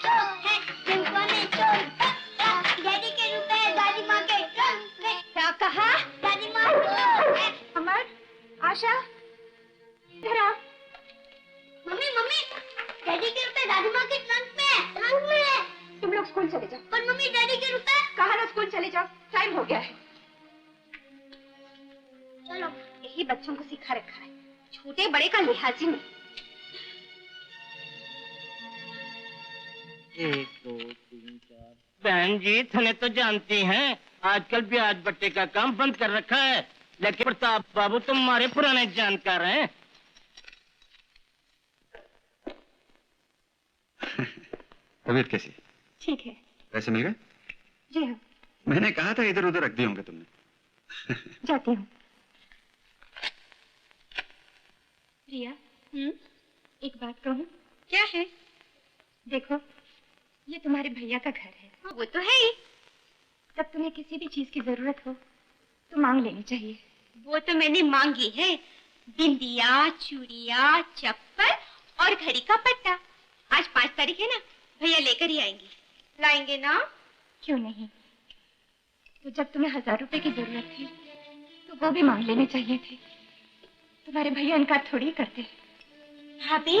चोर है, रिंकू ने चोर डैडी के रुपए दादी माँ के ट्रंक में। क्या कहा? दादी माँ चोर है। अमर, आशा, इधर आ। मम्मी डैडी के रुपए दादी माँ के ट्रंक में। तुम लोग स्कूल चले जाओ। पर मम्मी डैडी के रुपए। कहा ना स्कूल चले जाओ, टाइम हो गया है। चलो, यही बच्चों को सिखा रखा है, छोटे बड़े का लिहाज ही नहीं। 1 2 3 4। बहन जी थने तो जानती हैं, आजकल ब्याज बट्टे का काम बंद कर रखा है, लेकिन प्रताप बाबू तुम्हारे पुराने जानकार हैं। तबीयत कैसी? ठीक है। पैसे मिल गए? जी हाँ। मैंने कहा था इधर उधर रख दिए होंगे तुमने। जाती हूँ। रिया, एक बात कहूँ? क्या है? देखो, ये तुम्हारे भैया का घर है। वो तो है ही। जब तुम्हें किसी भी चीज की जरूरत हो तो मांग लेनी चाहिए। वो तो मैंने मांगी है, बिंदिया, चूड़िया, चप्पल और घड़ी का पट्टा। आज 5 तारीख है ना, भैया लेकर ही आएंगे। लाएंगे ना? क्यों नहीं? तो जब तुम्हें 1000 रुपए की जरूरत थी तो वो भी मांग लेने चाहिए थे। तुम्हारे भैया इनकार थोड़ी करते। भाभी,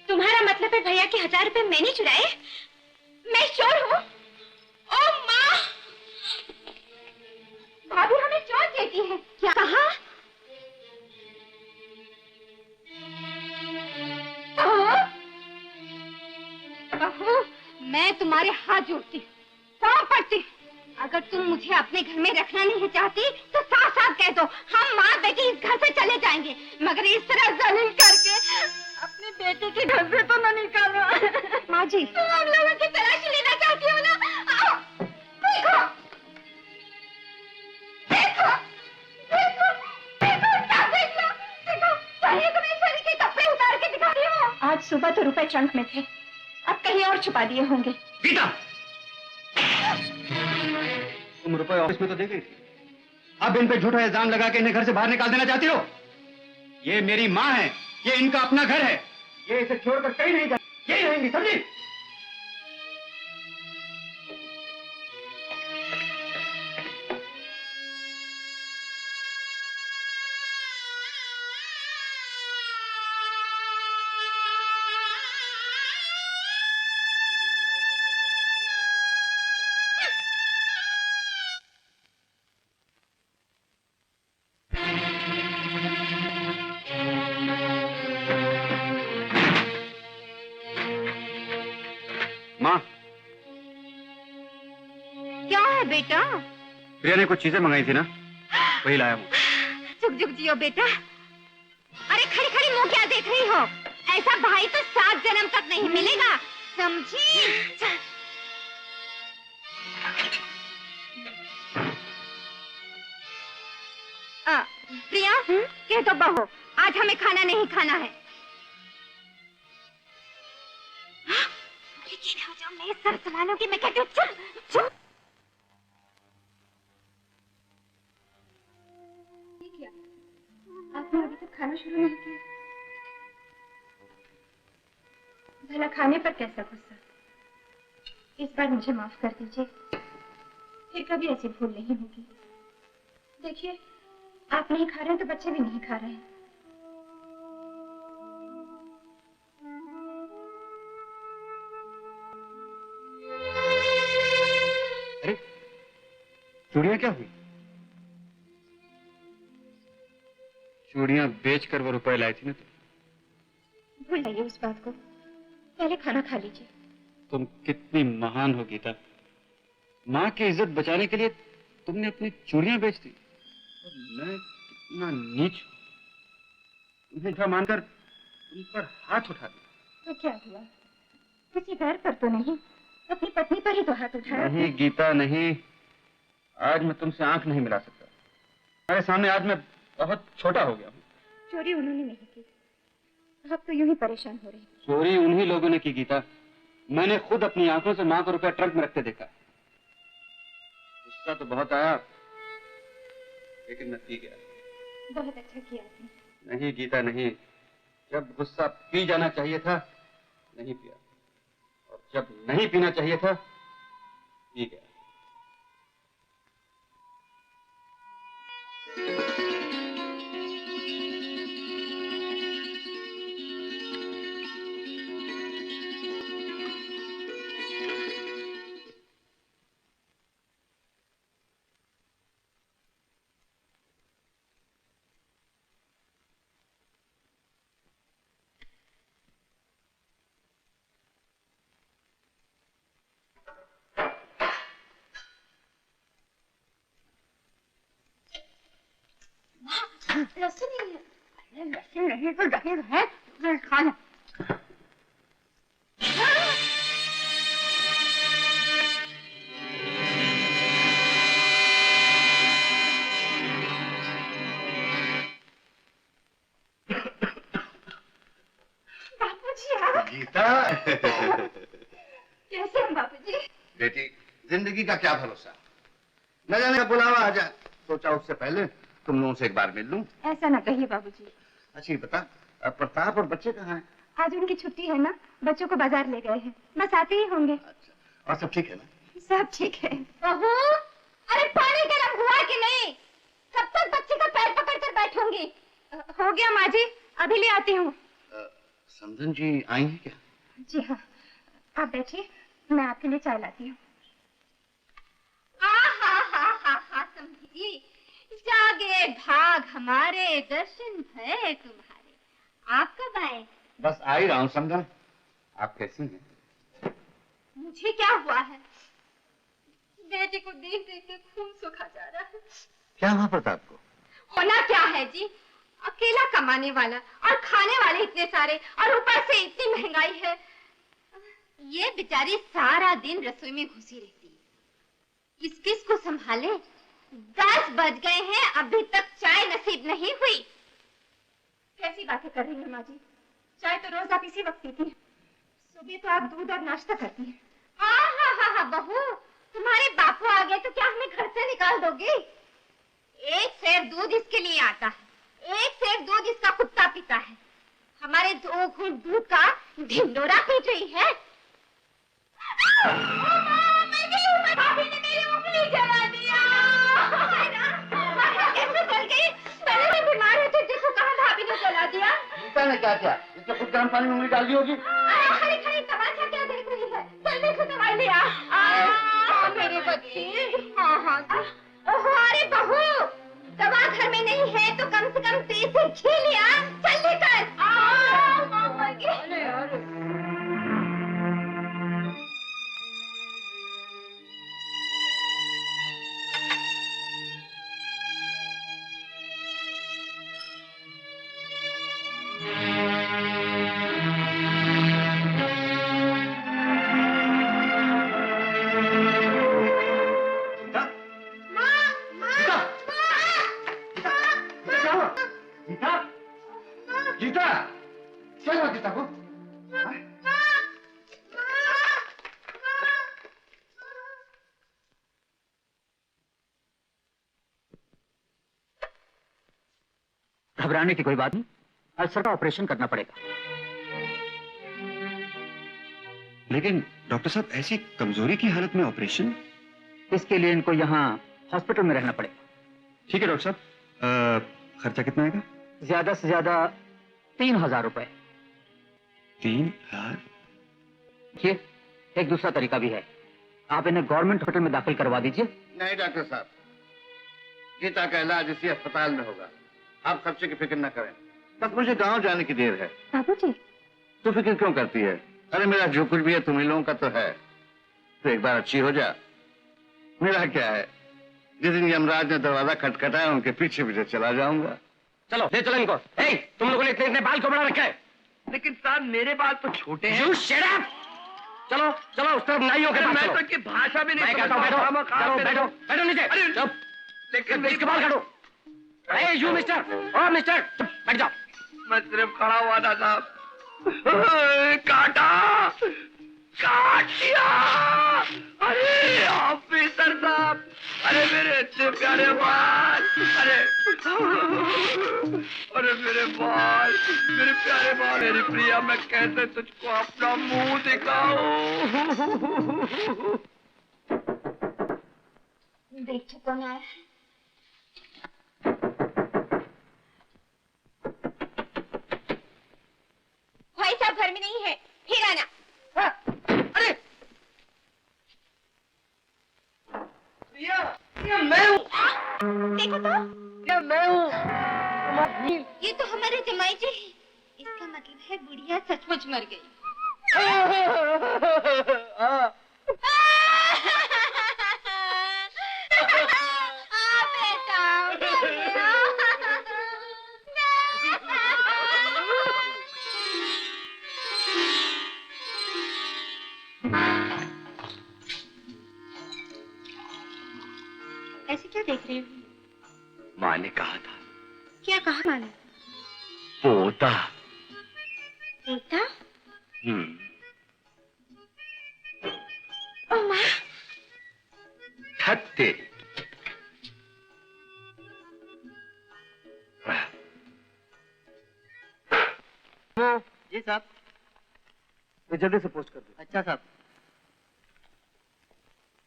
तुम्हारा मतलब है भैया के 1000 रुपए मैंने चुराए? मैं चोर हूँ? ओ माँ! भाभी हमें चोर कहती है। क्या कहा? बहू, मैं तुम्हारे हाथ जोड़ती, पाँव पड़ती। अगर तुम मुझे अपने घर में रखना नहीं चाहती तो साफ साफ कह दो, हम माँ बेटी इस घर से चले जाएंगे। मगर इस तरह जलील करके अपने बेटे के घर से तो न निकालो। माँ जी, तुम हम लोगों की तलाशी लेना चाहती हो ना? आओ, देखो। आज सुबह तो रुपए ट्रंक में थे, अब कहीं और छुपा दिए होंगे। गीता, तुम रुपए ऑफिस में तो दे गई थी, अब इन पे झूठा इल्जाम लगा के इन्हें घर से बाहर निकाल देना चाहती हो? ये मेरी माँ है, ये इनका अपना घर है, ये इसे छोड़कर कहीं नहीं जाए, यही रहेंगी, समझी? माँ, क्या है बेटा? प्रिया ने कुछ चीजें मंगाई थी ना, वही लाया हूँ। झुक झुक जियो बेटा। अरे खड़ी खड़ी मुंह क्या देख रही हो? ऐसा भाई तो 7 जन्म तक नहीं मिलेगा, समझी? प्रिया, कह तो बहू, आज हमें खाना नहीं खाना है। लेकिन हो जाओ, मैं सर संभालूंगी, मैं कहती हूँ चुप चुप। आपने अभी तक खाना शुरू नहीं किया। भला खाने पर कैसा गुस्सा? इस बार मुझे माफ कर दीजिए, फिर कभी ऐसी भूल नहीं होगी। देखिए, आप नहीं खा रहे हैं तो बच्चे भी नहीं खा रहे हैं। अरे चूड़ियां क्या हुई? चूड़ियां बेचकर वो रुपए लाई थी ना तुम। भूल जाइए उस बात को, पहले खाना खा लीजिए। तुम कितनी महान हो गीता, माँ की इज्जत बचाने के लिए तुमने अपनी चूड़ियां बेच दी। और मैं कितना नीच हूं, तुम्हें झूठा मानकर तुम पर हाथ उठा दिया। तो क्या हुआ? किसी घर पर तो नहीं, अपनी पत्नी पर ही तो हाथ उठाया। नहीं गीता नहीं, आज मैं तुमसे आंख नहीं मिला सकता। मेरे सामने आज मैं बहुत छोटा हो गया हूँ। चोरी उन्होंने नहीं की, आप तो यूं ही परेशान हो रहे हैं। चोरी उन्हीं लोगों ने की गीता, मैंने खुद अपनी आंखों से माँ को रुपया ट्रंक में रखते देखा। गुस्सा तो बहुत आया, लेकिन मैं पी गया। बहुत अच्छा किया आपने। नहीं गीता नहीं, जब गुस्सा पी जाना चाहिए था नहीं पिया, और जब नहीं पीना चाहिए था पी गया। लहसुन नहीं है। अरे लहसुन नहीं तो दही है, मैं खा लो। बापूजी आप गीता कैसे हैं बापूजी? बेटी, जिंदगी का क्या भरोसा, न जाने का बुलावा आ जाए। सोचा उससे पहले तुम लोगों से एक बार मिल लूं। ऐसा ना कहिए बाबूजी। अच्छा ये बता, प्रताप और बच्चे कहाँ हैं? आज उनकी छुट्टी है ना, बच्चों को बाजार ले गए हैं, बस आते ही होंगे। अच्छा, और सब ठीक है ना? सब ठीक है। बहू, अरे पानी गर्म हुआ कि नहीं? कब तक बच्चे का पैर पकड़कर बैठूंगी? हो गया माँ जी, अभी ले आती हूँ। समधन जी आई हैं क्या? जी हाँ, आप बैठिए, मैं आपके लिए चाय लाती हूँ। समझी, जागे भाग हमारे, दर्शन भय तुम्हारे। आप कब आए? बस आ ही रहा हूँ समधन। आप कैसी हैं? मुझे क्या हुआ है? बेटे को देख देख के खून सूखा जा रहा है। क्या हुआ प्रताप को? होना क्या है जी, अकेला कमाने वाला और खाने वाले इतने सारे, और ऊपर से इतनी महंगाई है। ये बेचारी सारा दिन रसोई में घुसी रहती है, किस किस को संभाले। 10 बज गए हैं, अभी तक चाय नसीब नहीं हुई। कैसी बातें कर रही हैं माँ जी? चाय तो रोज आप इसी वक्त पीती हैं। सुबह तो आप दूध और नाश्ता करती हैं। हाँ बहू, तुम्हारे बापू आ गए तो क्या हमें घर से निकाल दोगे? एक सेर दूध इसके लिए आता है, एक सेर दूध इसका कुत्ता पीता है। हमारे 2 घूंट दूध का ढिंडोरा पीट रही है। भाभी ने मेरी उंगली जला दिया। कैसे जल गई? पहले मैं बीमार है तो देखो कहाँ भाभी ने जला दिया। गीता ने क्या किया? इसने खुद गर्म पानी में उंगली डाल दी होगी। खड़ी तमाशा क्या देख रही है? जल्दी से दवाई ले आ। मेरे बच्चे। हाँ। अरे बहू, दवा घर में नहीं है तो कम से कम तेज से घी ले आ। जल्दी कर। मामा की। गीता, क्या हुआ गीता को? घबराने की कोई बात नहीं, अल्सर का ऑपरेशन करना पड़ेगा। लेकिन डॉक्टर साहब, ऐसी कमजोरी की हालत में ऑपरेशन? इसके लिए इनको यहाँ हॉस्पिटल में रहना पड़ेगा। ठीक है डॉक्टर साहब, खर्चा कितना आएगा? ज्यादा से ज्यादा 3000 रुपए। 3000? ये एक दूसरा तरीका भी है, आप इन्हें गवर्नमेंट हॉस्पिटल में दाखिल करवा दीजिए। नहीं डॉक्टर साहब, गीता का इलाज इसी अस्पताल में होगा। आप खर्चे की फिक्र न करें, बस मुझे गांव जाने की देर है। बाबूजी, तू फिक्र क्यों करती है? अरे मेरा जो कुछ भी है तुम ही लोगों का तो है। तो एक बार अच्छी हो जा। मेरा क्या है, जिस दिन यमराज ने दरवाजा खटखटाया उनके पीछे पीछे चला जाऊंगा। चलो ले चलो इनको। ए, तुम लोगों ने इतने बाल को बड़ा रखा है। लेकिन साहब मेरे बाल तो छोटे हैं। You shut up! चलो चलो उस तरफ नाइयों के पास मैं चलो। तो इनकी भाषा भी नहीं मैं कहता हूँ बैठो, चलो बैठो, बैठो नीचे। चुप। लेकिन इसके बाल काटो। ए, यू मिस्टर, ओ मिस्टर, बैठ जाओ। मैं सिर्फ खड़ा हुआ था साहब। काटा, काट दिया। अरे ऑफिसर साहब, अरे मेरे इतने प्यारे बाल, अरे मेरे बाल, मेरे प्यारे बाल। मेरी प्रिया, मैं कैसे तुझको अपना मुंह दिखाऊं? देखो कौन आया। भाई साहब घर में नहीं है, फिर आना। अरे ये मैं हूँ, देखो तो, ये मैं हूँ। ये तो हमारे जमाई जी है। इसका मतलब है बुढ़िया सचमुच मर गई। ऐसे क्या देख रहे हो? माँ ने कहा था क्या कहा माने? पोता। बेटा? ओ माँ, ठक तेरी। जी साहब, तो जल्दी से पोस्ट कर दो। अच्छा साहब।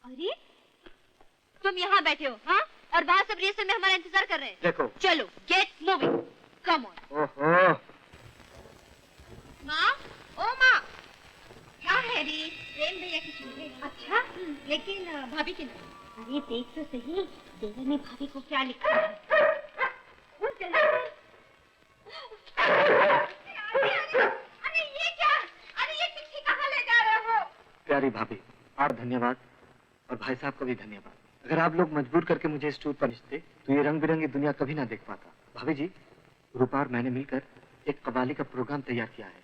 अरे तुम यहाँ बैठे हो, हाँ? और बाहर सब रिहर्सल में हमारा इंतजार कर रहे हैं। देखो। चलो, गेट मूविंग, कम ऑन। ओहो, माँ, ओ माँ, क्या है रे? प्रेम भैया की चीज़। अच्छा, लेकिन भाभी की नहीं। अरे देख तो सही, देवर ने भाभी को क्या लिखा है। अरे ये क्या? अरे ये चिट्ठी कहाँ ले जा रहे हो? प्यारी भाभी, आप धन्यवाद और भाई साहब को भी धन्यवाद। अगर आप लोग मजबूर करके मुझे इस टूर पर भेजते तो ये रंग बिरंगी दुनिया कभी ना देख पाता। भाभी जी, रूपा और मैंने मिलकर एक कव्वाली का प्रोग्राम तैयार किया है।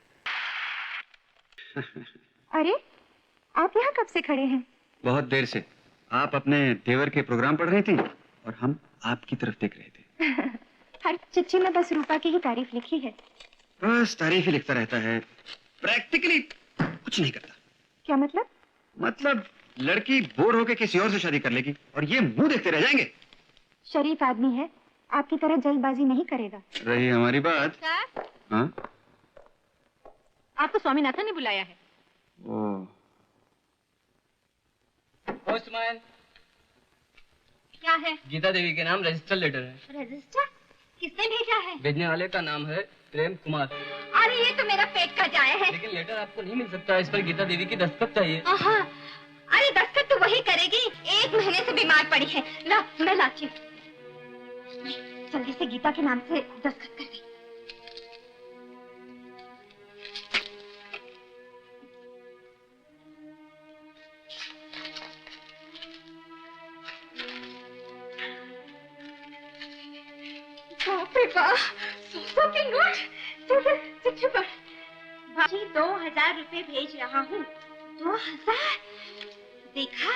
अरे आप यहाँ कब से खड़े हैं? बहुत देर से। आप अपने देवर के प्रोग्राम पढ़ रही थी और हम आपकी तरफ देख रहे थे। हर चिट्ठी में बस रूपा की ही तारीफ लिखी है। बस तारीफ ही लिखता रहता है, प्रैक्टिकली कुछ नहीं करता। क्या मतलब? मतलब लड़की बोर होके किसी और से शादी कर लेगी और ये मुंह देखते रह जाएंगे। शरीफ आदमी है, आपकी तरह जल्दबाजी नहीं करेगा। रही हमारी बात। सर, हाँ? आपको स्वामीनाथन ने बुलाया है। ओह, पोस्टमैन, क्या है? गीता देवी के नाम रजिस्टर लेटर है। रजिस्टर? किसने भेजा है? भेजने वाले का नाम है प्रेम कुमार। अरे ये तो मेरा पेट का जाया है। लेकिन लेटर आपको नहीं मिल सकता, इस पर गीता देवी की दस्तखत चाहिए। आहा, अरे दस्तखत तो वही करेगी, 1 महीने से बीमार पड़ी है। ला, मैं लाती हूँ। जल्दी से गीता के नाम से दस्तखत कर दे। बाप रे बाप, 100 के नोट। चिट्ठी पर भाभी 2000 रुपए भेज रहा हूँ। 2000? देखा,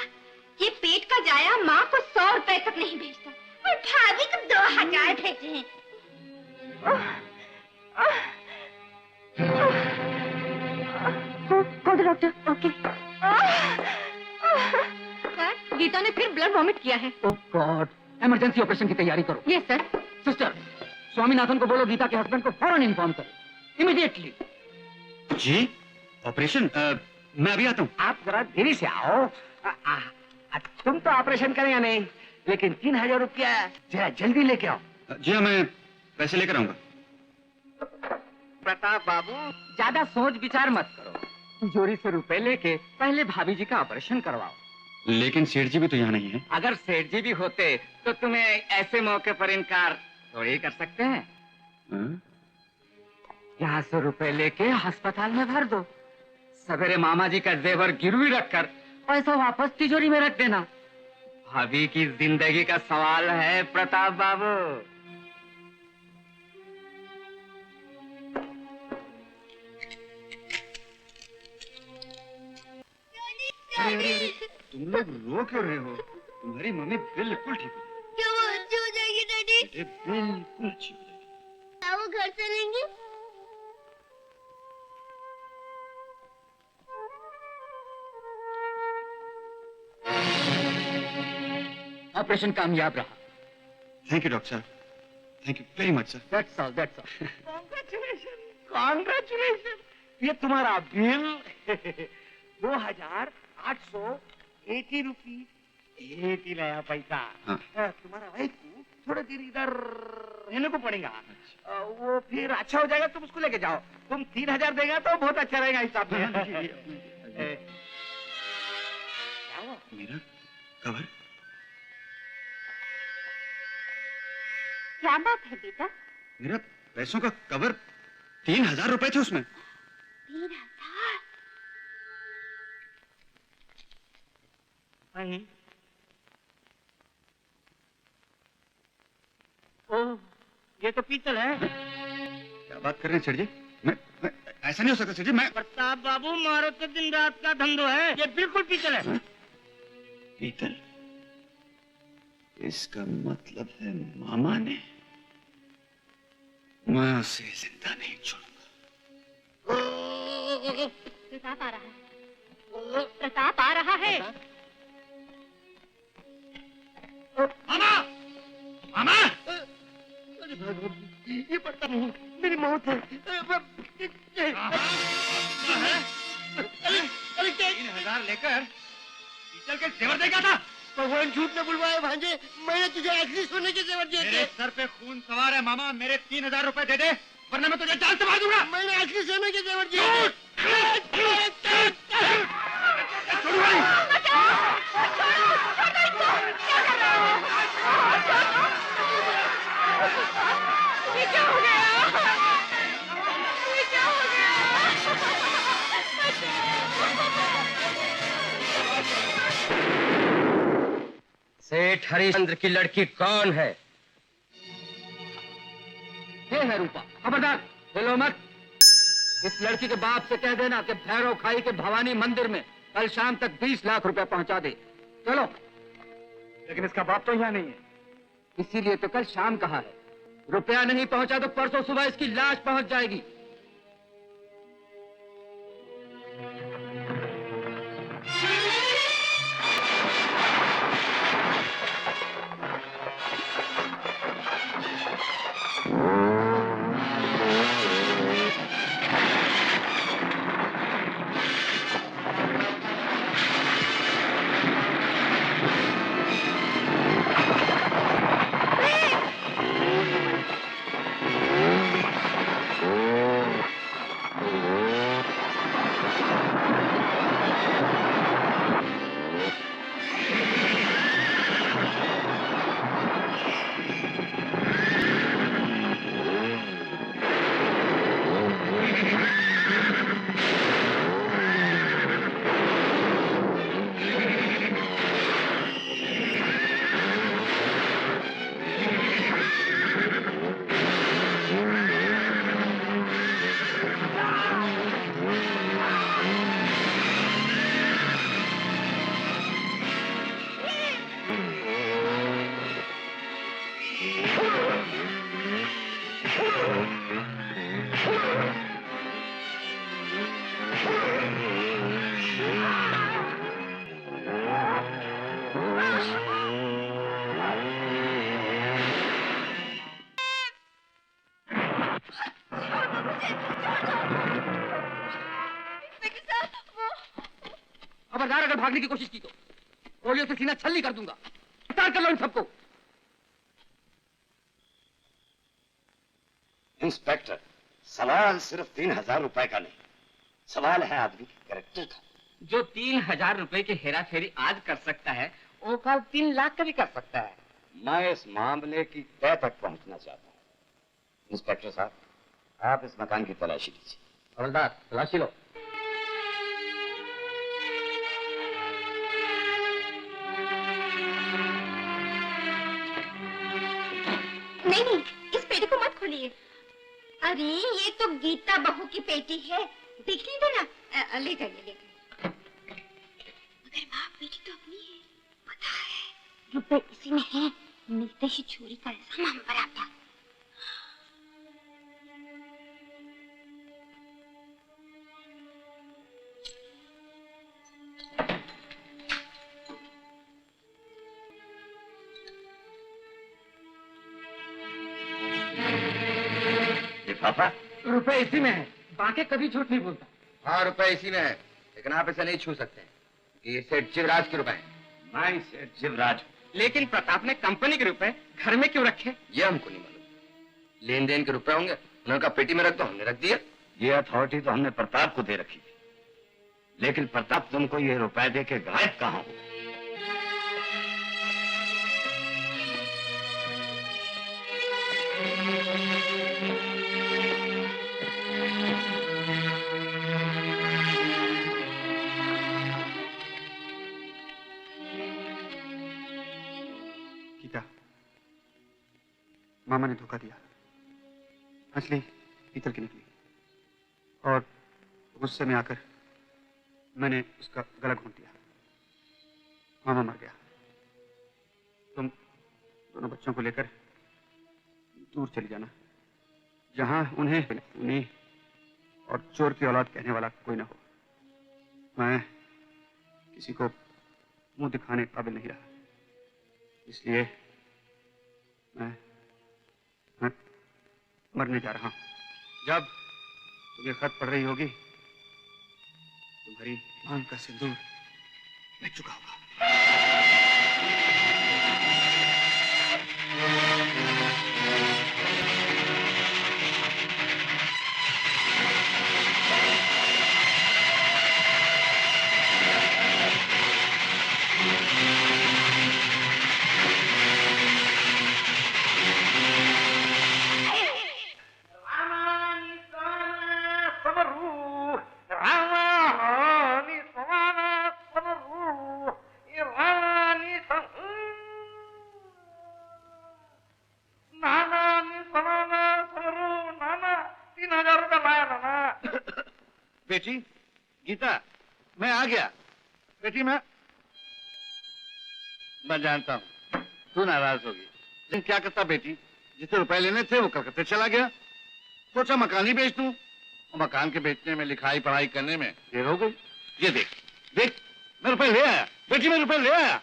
ये पेट का जाया माँ को 100 रुपए तक नहीं भेजता और भाभी को 2000 भेजे हैं। Call the doctor. Okay. Sir, Geeta ने फिर ब्लड वॉमिट किया है। ओह गॉड, इमरजेंसी ऑपरेशन की तैयारी करो। Yes sir. सिस्टर, स्वामीनाथन को बोलो गीता के हस्बैंड को फौरन इन्फॉर्म करो, इमीडिएटली। जी ऑपरेशन? मैं अभी आता हूँ। आप जरा देरी से आओ। तुम तो ऑपरेशन करेंगे नहीं, लेकिन 3000 रुपया जरा जल्दी लेके आओ। जी हाँ, मैं पैसे लेकर आऊंगा। प्रताप बाबू, ज्यादा सोच विचार मत करो, तिजोरी से रुपए लेके पहले भाभी जी का ऑपरेशन करवाओ। लेकिन सेठ जी भी तो यहाँ नहीं है। अगर सेठ जी भी होते तो तुम्हें ऐसे मौके पर इनकार थोड़ी कर सकते हैं। हाँ? यहाँ से रुपए लेके अस्पताल में भर दो, सवेरे मामा जी का जेवर गिरवी रखकर पैसा वापस तिजोरी में रख देना। भाभी की जिंदगी का सवाल है प्रताप बाबू। अरे, तुम लोग रो क्यों रहे हो? तुम्हारी मम्मी बिल्कुल ठीक हो क्या वो अच्छी हो जाएगी डैडी? जाएगी, बिल्कुल अच्छी हो जाएगी। क्या वो घर चलेंगी? ऑपरेशन कामयाब रहा। थैंक यू डॉक्टर साहब, thank you very much sir. That's all, that's all. Congratulation, congratulation. ये तुम्हारा बिल 2880 रुपीज 80 नया पैसा। हाँ। तुम्हारा वाइफ को थोड़ी देर इधर रहने को पड़ेगा। वो फिर अच्छा हो जाएगा, तुम उसको लेके जाओ। तुम 3000 देगा तो बहुत अच्छा रहेगा हिसाब में। क्या हुआ? मेरा कवर? क्या बात है बेटा? मेरा पैसों का कवर, 3000 रुपए थे उसमें। 3000? ओह, ये तो पीतल है। क्या बात कर रहे हैं सेठ जी? मैं ऐसा नहीं हो सकता सेठ जी। मैं प्रताप बाबू, मारो तो दिन रात का धंधो है, ये बिल्कुल पीतल है। पीतल? इसका मतलब है मामा ने, मैं उसे जिंदा नहीं छोड़ूंगा। प्रताप आ रहा है। प्रताप आ रहा है। मामा! मामा! अरे भगवान, ये पता नहीं, मेरी मौत है। अरे 3000 लेकर पीतल के जेवर देगा था। भगवान झूठ न बुलवाए भांजे, मैंने तुझे असली सोने के जेवर दिए मेरे थे। सर पे खून सवार है मामा, मेरे 3000 रुपए दे दे, वरना मैं तुझे जान से मार दूंगा। मैंने असली सोने के जेवर दिए थे। ये क्या हो गया? ये क्या हो गया? सेठ हरिश्चंद्र की लड़की कौन है? ये है रूपा। खबरदार, बोलो मत। इस लड़की के बाप से कह देना कि भैरव खाई के भवानी मंदिर में कल शाम तक 20 लाख रुपया पहुंचा दे। चलो। लेकिन इसका बाप तो यहाँ नहीं है। इसीलिए तो कल शाम कहा है। रुपया नहीं पहुंचा तो परसों सुबह इसकी लाश पहुंच जाएगी। खबरदार, अगर भागने की कोशिश की तो गोलियों से सीना छल्ली कर दूंगा। गिरफ्तार कर लो इन सबको। इंस्पेक्टर, सवाल सिर्फ 3000 रुपए का नहीं, सवाल है आदमी के कैरेक्टर का। जो 3000 रुपए की हेरा फेरी आज कर सकता है, वो कल 3 लाख का भी कर सकता है। मैं इस मामले की तह तक पहुंचना चाहता हूँ। इंस्पेक्टर साहब, आप इस मकान की तलाशी लीजिए। हवलदार, तलाशी लो। नहीं नहीं, इस पेटी को मत खोलिए। अरे ये तो गीता बहू की पेटी है, देख लीजिए ना। ले जाइए ले जाइए। मगर माँ, पेटी तो अपनी है। पता है, रुपए इसी में है। मिलते ही चोरी का इल्जाम हम पर आता। पापा, रुपए इसी में है। बाकी कभी झूठ नहीं बोलता। हाँ, रुपए इसी में है, लेकिन आप इसे नहीं छू सकते कि ये सेठ शिवराज के रुपए हैं। मैं सेठ शिवराज। लेकिन प्रताप ने कंपनी के रुपए घर में क्यों रखे? ये हमको नहीं मालूम। लेन देन के रुपए होंगे, उन्होंने कहा पेटी में रख दो, हमने रख दिया। ये अथॉरिटी तो हमने प्रताप को दे रखी थी, लेकिन प्रताप तुमको ये रुपए दे के गायब कहाँ हो? मामा ने धोखा दिया। मछली पीतल की निकली और गुस्से में आकर मैंने उसका गला घोंट दिया। मामा मर गया। तुम दोनों बच्चों को लेकर दूर चली जाना, जहां उन्हें और चोर की औलाद कहने वाला कोई ना हो। मैं किसी को मुंह दिखाने काबिल नहीं रहा, इसलिए मैं मरने जा रहा हूं। जब तुम्हें खत पड़ रही होगी, तुम्हारी मांग का सिंदूर मिट चुका होगा। बेटी गीता, मैं आ गया। बेटी मैं जानता हूँ तू नाराज होगी, लेकिन क्या करता बेटी, जितने रुपए लेने थे वो कलकत्ते चला गया। सोचा मकान ही बेच दूं, और मकान के बेचने में, लिखाई पढ़ाई करने में देर हो गई। ये देख देख, मैं रुपए ले आया बेटी, मैं रुपए ले आया।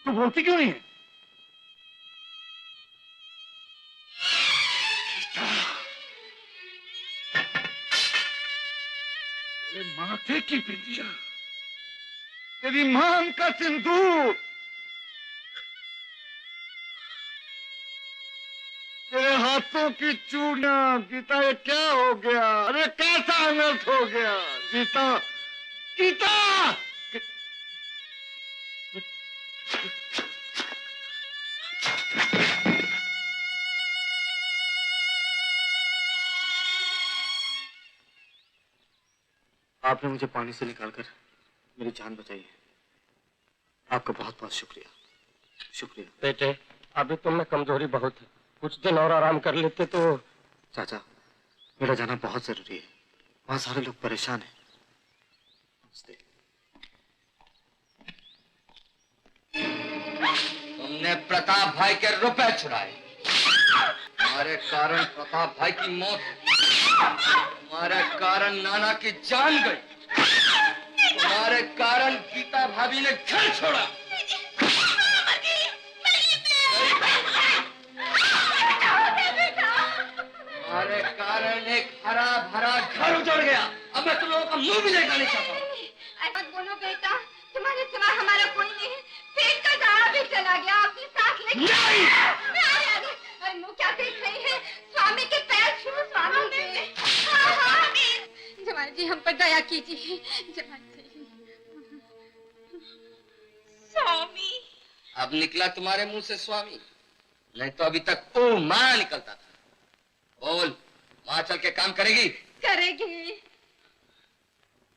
तू बोलती क्यों नहीं है? माथे की बिंदिया, तेरी मांग का सिंदूर, तेरे हाथों की चूड़ियां। गीता, ये क्या हो गया? अरे कैसा अनर्थ हो गया गीता? गीता, आपने मुझे पानी से निकालकर मेरी जान बचाई है। आपका बहुत बहुत शुक्रिया। शुक्रिया बेटे, अभी तुम में कमजोरी बहुत है, कुछ दिन और आराम कर लेते तो। चाचा, मेरा जाना बहुत जरूरी है, वहां सारे लोग परेशान हैं। तुमने प्रताप भाई के रुपए चुराए, तुम्हारे कारण प्रताप भाई की मौत हुई, तुम्हारे कारण नाना की जान गई, तुम्हारे कारण गीता भाभी ने घर छोड़ा। तुम्हारे कारण एक हरा भरा घर उजड़ गया। अब मैं तुम लोगों का मुंह भी देखना नहीं चाहता। मत बोलो बेटा, तुम्हारे सिवा हमारा कोई नहीं है। पेट का दाना भी चला गया, अपनी साथ लेके। अरे मुँह क्या देख रही है? स्वामी के पैर छू, स्वामी के। जमाल जी हम पर दया कीजिए, जमाल जी। स्वामी। अब निकला तुम्हारे मुंह से स्वामी, नहीं तो अभी तक ओ माँ निकलता था। बोल, वहां चल के काम करेगी? करेगी।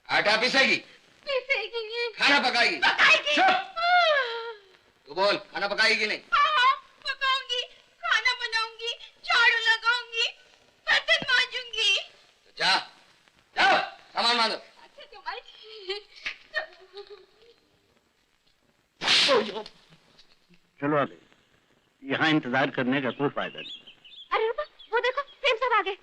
आटा पीसेगी? पीसेगी। खाना पकाएगी? पकाएगी। चुप! तू बोल, खाना पकाएगी कि नहीं? हाँ, पकाऊंगी, खाना बनाऊंगी, झाड़ू लगाऊंगी, बर्तन मांजूंगी। तो जा, जाओ, सामान मांगो। अच्छा जमाल जी। चलो अभी, यहाँ इंतजार करने का कोई फायदा नहीं। अरे रूपा, वो देखो प्रेम साहब आ गए।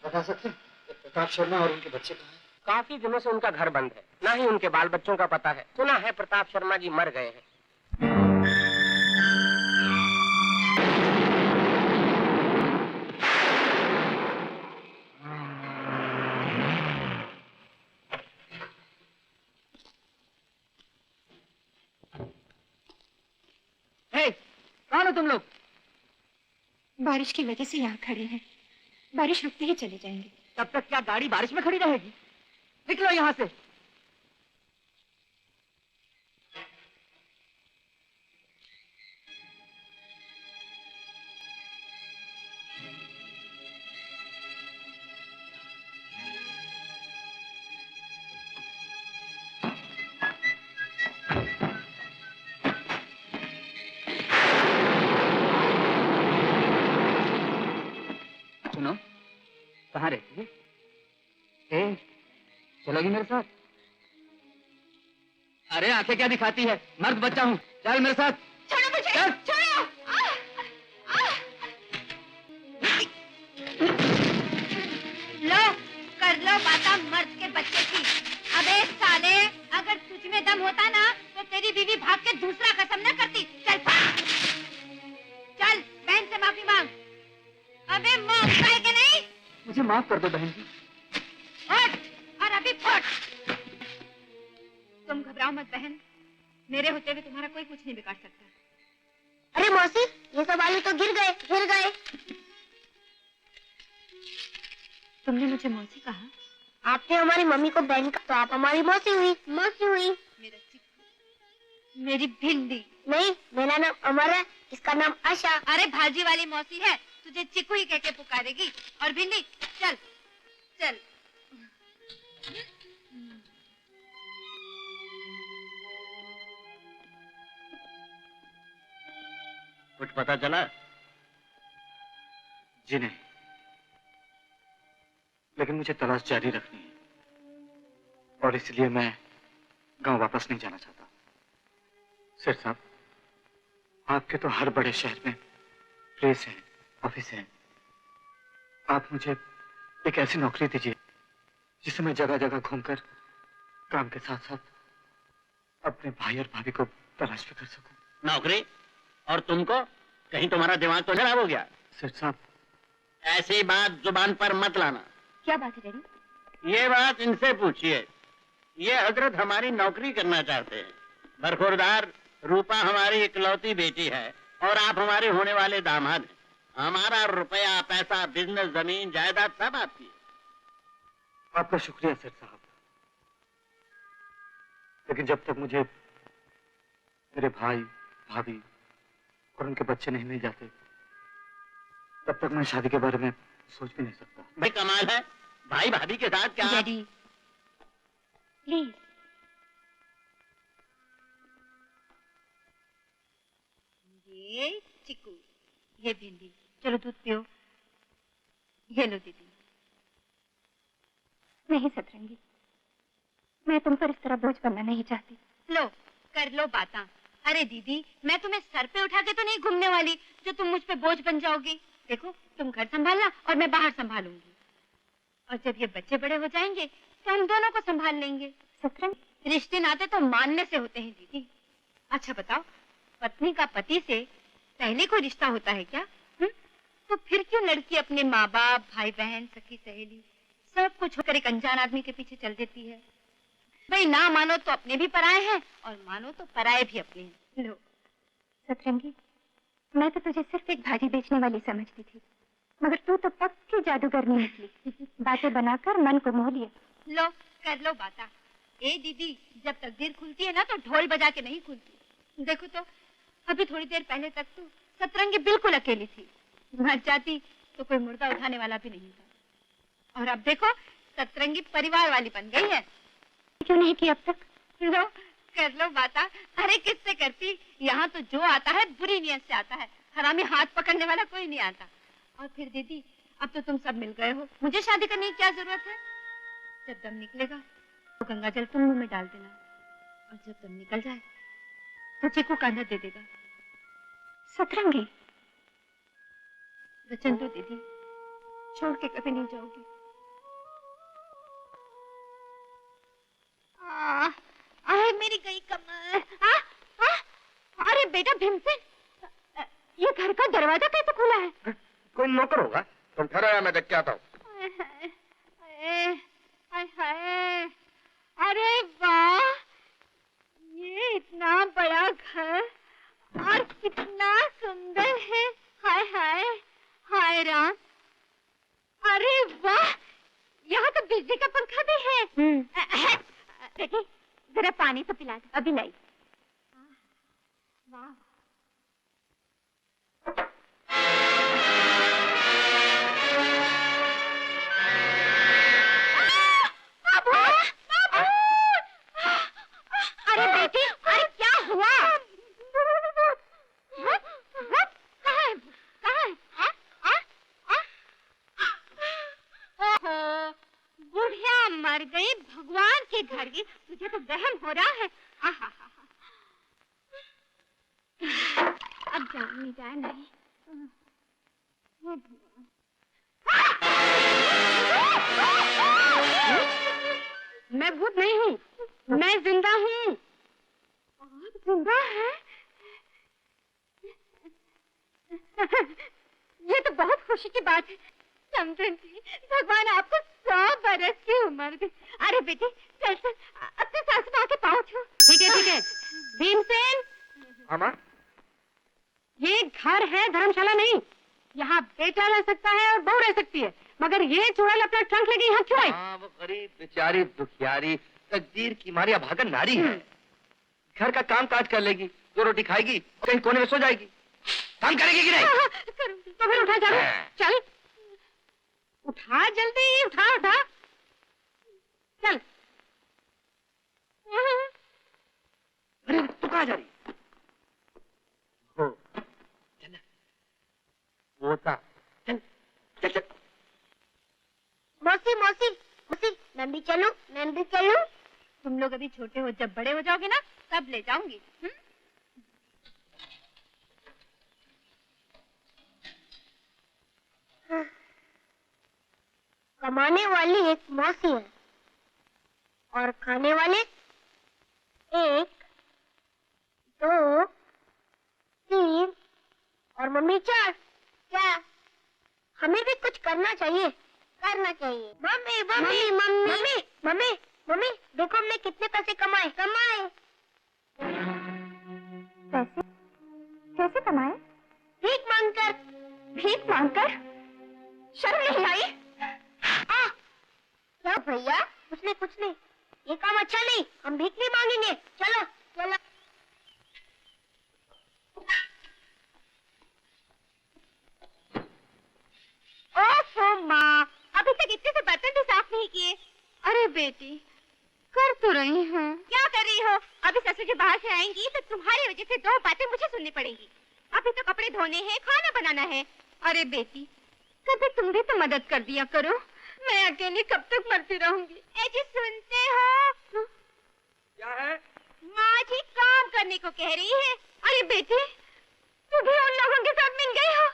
बता सकते हैं प्रताप शर्मा और उनके बच्चे कहाँ हैं? काफी दिनों से उनका घर बंद है, ना ही उनके बाल बच्चों का पता है। सुना है प्रताप शर्मा जी मर गए हैं। कौन हो तुम लोग? बारिश की वजह से यहाँ खड़े हैं, बारिश रुकते ही चले जाएंगे। तब तक क्या गाड़ी बारिश में खड़ी रहेगी? निकलो यहाँ से। सुनो, कहाँ रहती है? ए, चलोगी मेरे साथ? अरे आंखें क्या दिखाती है? मर्द बच्चा हूँ, चल मेरे साथ। छोड़ो मुझे, चल। छोड़ो। लो, कर लो बाता मर्द के बच्चे की। अबे साले, अगर तुझ में दम होता ना, तो तेरी बीवी भाग के दूसरा कसम न करती। चल भाग। चल, बहन से माफी मांग। अबे मांगता है कि नहीं? मुझे माफ कर दो बहन जी। उठ, और अभी फट। तुम घबराओ मत बहन, मेरे होते हुए तुम्हारा कोई कुछ नहीं बिगाड़ सकता। अरे मौसी, ये सब आलू तो गिर गए। तुमने मुझे मौसी कहा? आपने हमारी मम्मी को बहन का, तो आप हमारी मौसी हुई। मेरा चिक्कू, मेरी भिंडी। नहीं, मेरा नाम अमर है, इसका नाम आशा। अरे भाजी वाली मौसी है, तुझे चिक्कू ही कह के पुकारेगी। और भिंडी, चल चल। कुछ पता चला? जी नहीं, लेकिन मुझे तलाश जारी रखनी है और इसलिए मैं गांव वापस नहीं जाना चाहता। सेठ साहब, आपके तो हर बड़े शहर में प्रेस है, ऑफिस है। आप मुझे एक ऐसी नौकरी दीजिए जिससे मैं जगह जगह घूमकर काम के साथ साथ अपने भाई और भाभी को तलाश भी कर सकूं। नौकरी? और तुमको? कहीं तुम्हारा दिमाग तो खराब हो गया? सेठ साहब, ऐसी बात जुबान पर मत लाना। क्या बात है डैडी? ये बात इनसे पूछिए। ये हजरत हमारी नौकरी करना चाहते हैं। बरखुरदार रूपा हमारी इकलौती बेटी है और आप हमारे होने वाले दामाद हैं। हमारा रुपया, पैसा, बिजनेस, जमीन, जायदाद सब आपकी है। आपका शुक्रिया सेठ साहब, लेकिन जब तक मुझे मेरे भाई, भाभी और उनके बच्चे नहीं मिल जाते, तब तक मैं शादी के बारे में सोच भी नहीं सकता। भाई कमाल है, भाई भाभी के साथ क्या? Daddy, please. चिकू, ये भिंडी, चलो दूध पियो। ये लो दीदी। नहीं सतरंगी, मैं तुम पर इस तरह बोझ बनना नहीं चाहती। लो कर लो बाता। अरे दीदी, मैं तुम्हें सर पे उठा के तो नहीं घूमने वाली जो तुम मुझ पे बोझ बन जाओगी। देखो, तुम घर संभालना और मैं बाहर संभालूंगी, और जब ये बच्चे बड़े हो जाएंगे तो हम दोनों को संभाल लेंगे। सतरंगी, रिश्ते नाते तो मानने से होते हैं दीदी। अच्छा बताओ, पत्नी का पति से पहले कोई रिश्ता होता है क्या? तो फिर क्यों लड़की अपने माँ बाप, भाई बहन, सखी सहेली सब कुछ होकर एक अनजान आदमी के पीछे चल देती है? भाई ना मानो तो अपने भी पराए हैं और मानो तो पराए भी अपने हैं। लो। सतरंगी, मैं तो तुझे सिर्फ एक भाजी बेचने वाली समझती थी, मगर तू तो पक्की जादूगरनी निकली। बातें बनाकर मन को मोह लिया। लो कर लो बाता। ए दीदी, जब तकदीर खुलती है ना तो ढोल बजा के नहीं खुलती। देखो तो, अभी थोड़ी देर पहले तक तो सतरंगी बिल्कुल अकेली थी। मर जाती तो कोई मुर्दा उठाने वाला भी नहीं था, और अब देखो सतरंगी परिवार वाली बन गई है। क्यों नहीं की अब तक? लो कर लो बाता। अरे किससे करती, यहाँ तो जो आता है बुरी नीयत से आता है, हरामी हाथ पकड़ने वाला कोई नहीं आता। और फिर दीदी, अब तो तुम सब मिल गए हो, मुझे शादी करने की क्या जरूरत है? जब दम निकलेगा तो गंगा जल तुम मुंह में डाल देना, और जब दम निकल जाए तो चिकू कांधा दे देगा। सतरंगी, वचन दो दीदी, छोड़ के कभी नहीं जाओगी। अरे मेरी गई कमर। अरे बेटा भीमसेन, ये घर का दरवाजा कैसे खुला है? कोई नौकर होगा, तुम ठहरो, मैं देख के आता हूँ। अरे वाह, ये इतना बड़ा घर और कितना सुंदर है। हाय हाय हाय राम। अरे वाह, यहाँ तो बिजली का पंखा भी है। बेटी, जरा पानी तो पिला दो। अभी लाई। वाह, अरे बेटी, अरे क्या हुआ? ओहो, बुढ़िया मर गई भगवान के घर की। तुझे तो वहम हो रहा है। अब जान नहीं जाए नहीं। मैं भूत नहीं हूँ, मैं जिंदा हूँ। आप जिंदा है? ये तो बहुत खुशी की बात है। समझन जी, भगवान आपको 100 बरस की उम्र दे। अरे बेटी, चल चल, अपने सास माँ के पाँव छू। ठीक है। भीमसेन, अम्मा, ये घर है, धर्मशाला नहीं। यहाँ बेटा रह सकता है और बहू रह सकती है, मगर ये चुड़ैल अपना ट्रंक लेके यहाँ क्यों आई? हाँ, वो गरीब बेचारी दुखियारी तकदीर की मारी अभागन नारी है। घर का काम काज कर लेगी, 2 रोटी खाएगी, कहीं कोने में सो जाएगी। काम करेगी कि नहीं? करूंगी। तो फिर उठा चल, चल उठा, जल्दी उठा उठा, चल। अरे तू कहाँ जा रही? हो, चल वो था, चल चल चल। मौसी मौसी मौसी, मैं भी चलूं? तुम लोग अभी छोटे हो, जब बड़े हो जाओगे ना तब ले जाऊंगी। कमाने वाली एक मौसी है और खाने वाले 1, 2, 3 और मम्मी 4। क्या हमें भी कुछ करना चाहिए? मम्मी, देखो हमने कितने पैसे कमाए। पैसे? कैसे कमाए? भीख मांगकर? शर्म नहीं आई? क्या भैया, कुछ नहीं, ये काम अच्छा नहीं, हम भीख नहीं मांगेंगे। चलो। ओफो माँ, अभी तक इतने से बर्तन भी साफ नहीं किए। अरे बेटी, कर तो रही हूँ। क्या कर रही हो? अभी ससुर जी बाहर से आएंगी तो तुम्हारी वजह से 2 बातें मुझे सुननी पड़ेंगी। अभी तो कपड़े धोने हैं, खाना बनाना है। अरे बेटी, कभी तुम भी तो मदद कर दिया करो। मैं अकेली कब तक मरती रहूंगी? ए जी सुनते हो? क्या है? माँ जी काम करने को कह रही है। अरे बेटी, तू भी उन लोगों के साथ मिल गई हो।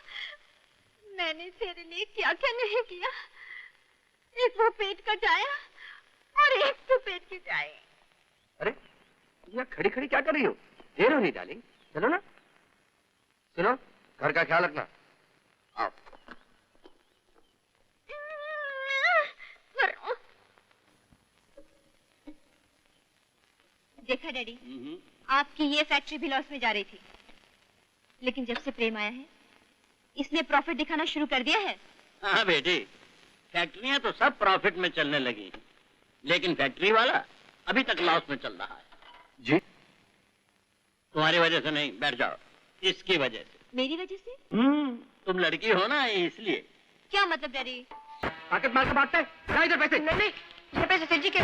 मैंने तेरे लिए क्या क्या नहीं किया। एक वो पेट का जाया और एक तो पेट की जाए। अरे यहाँ खड़ी खड़ी क्या कर रही हो? देर हो नहीं डार्लिंग, चलो ना। सुनो, घर का ख्याल रखना। आओ। देखा डैडी, आपकी ये फैक्ट्री भी लॉस में जा रही थी, लेकिन जब से प्रेम आया है इसने प्रॉफिट दिखाना शुरू कर दिया है। हाँ बेटी, फैक्ट्रियां तो सब प्रॉफिट में चलने लगी, लेकिन फैक्ट्री वाला अभी तक लॉस में चल रहा है। जी? तुम्हारी वजह से नहीं, बैठ जाओ। इसकी वजह से। मेरी वजह से? तुम लड़की हो ना, इसलिए। क्या मतलब डैडी? ताकत मार के बांटते हैं। जा इधर पैसे। नहीं नहीं, ये पैसे सेठ जी के,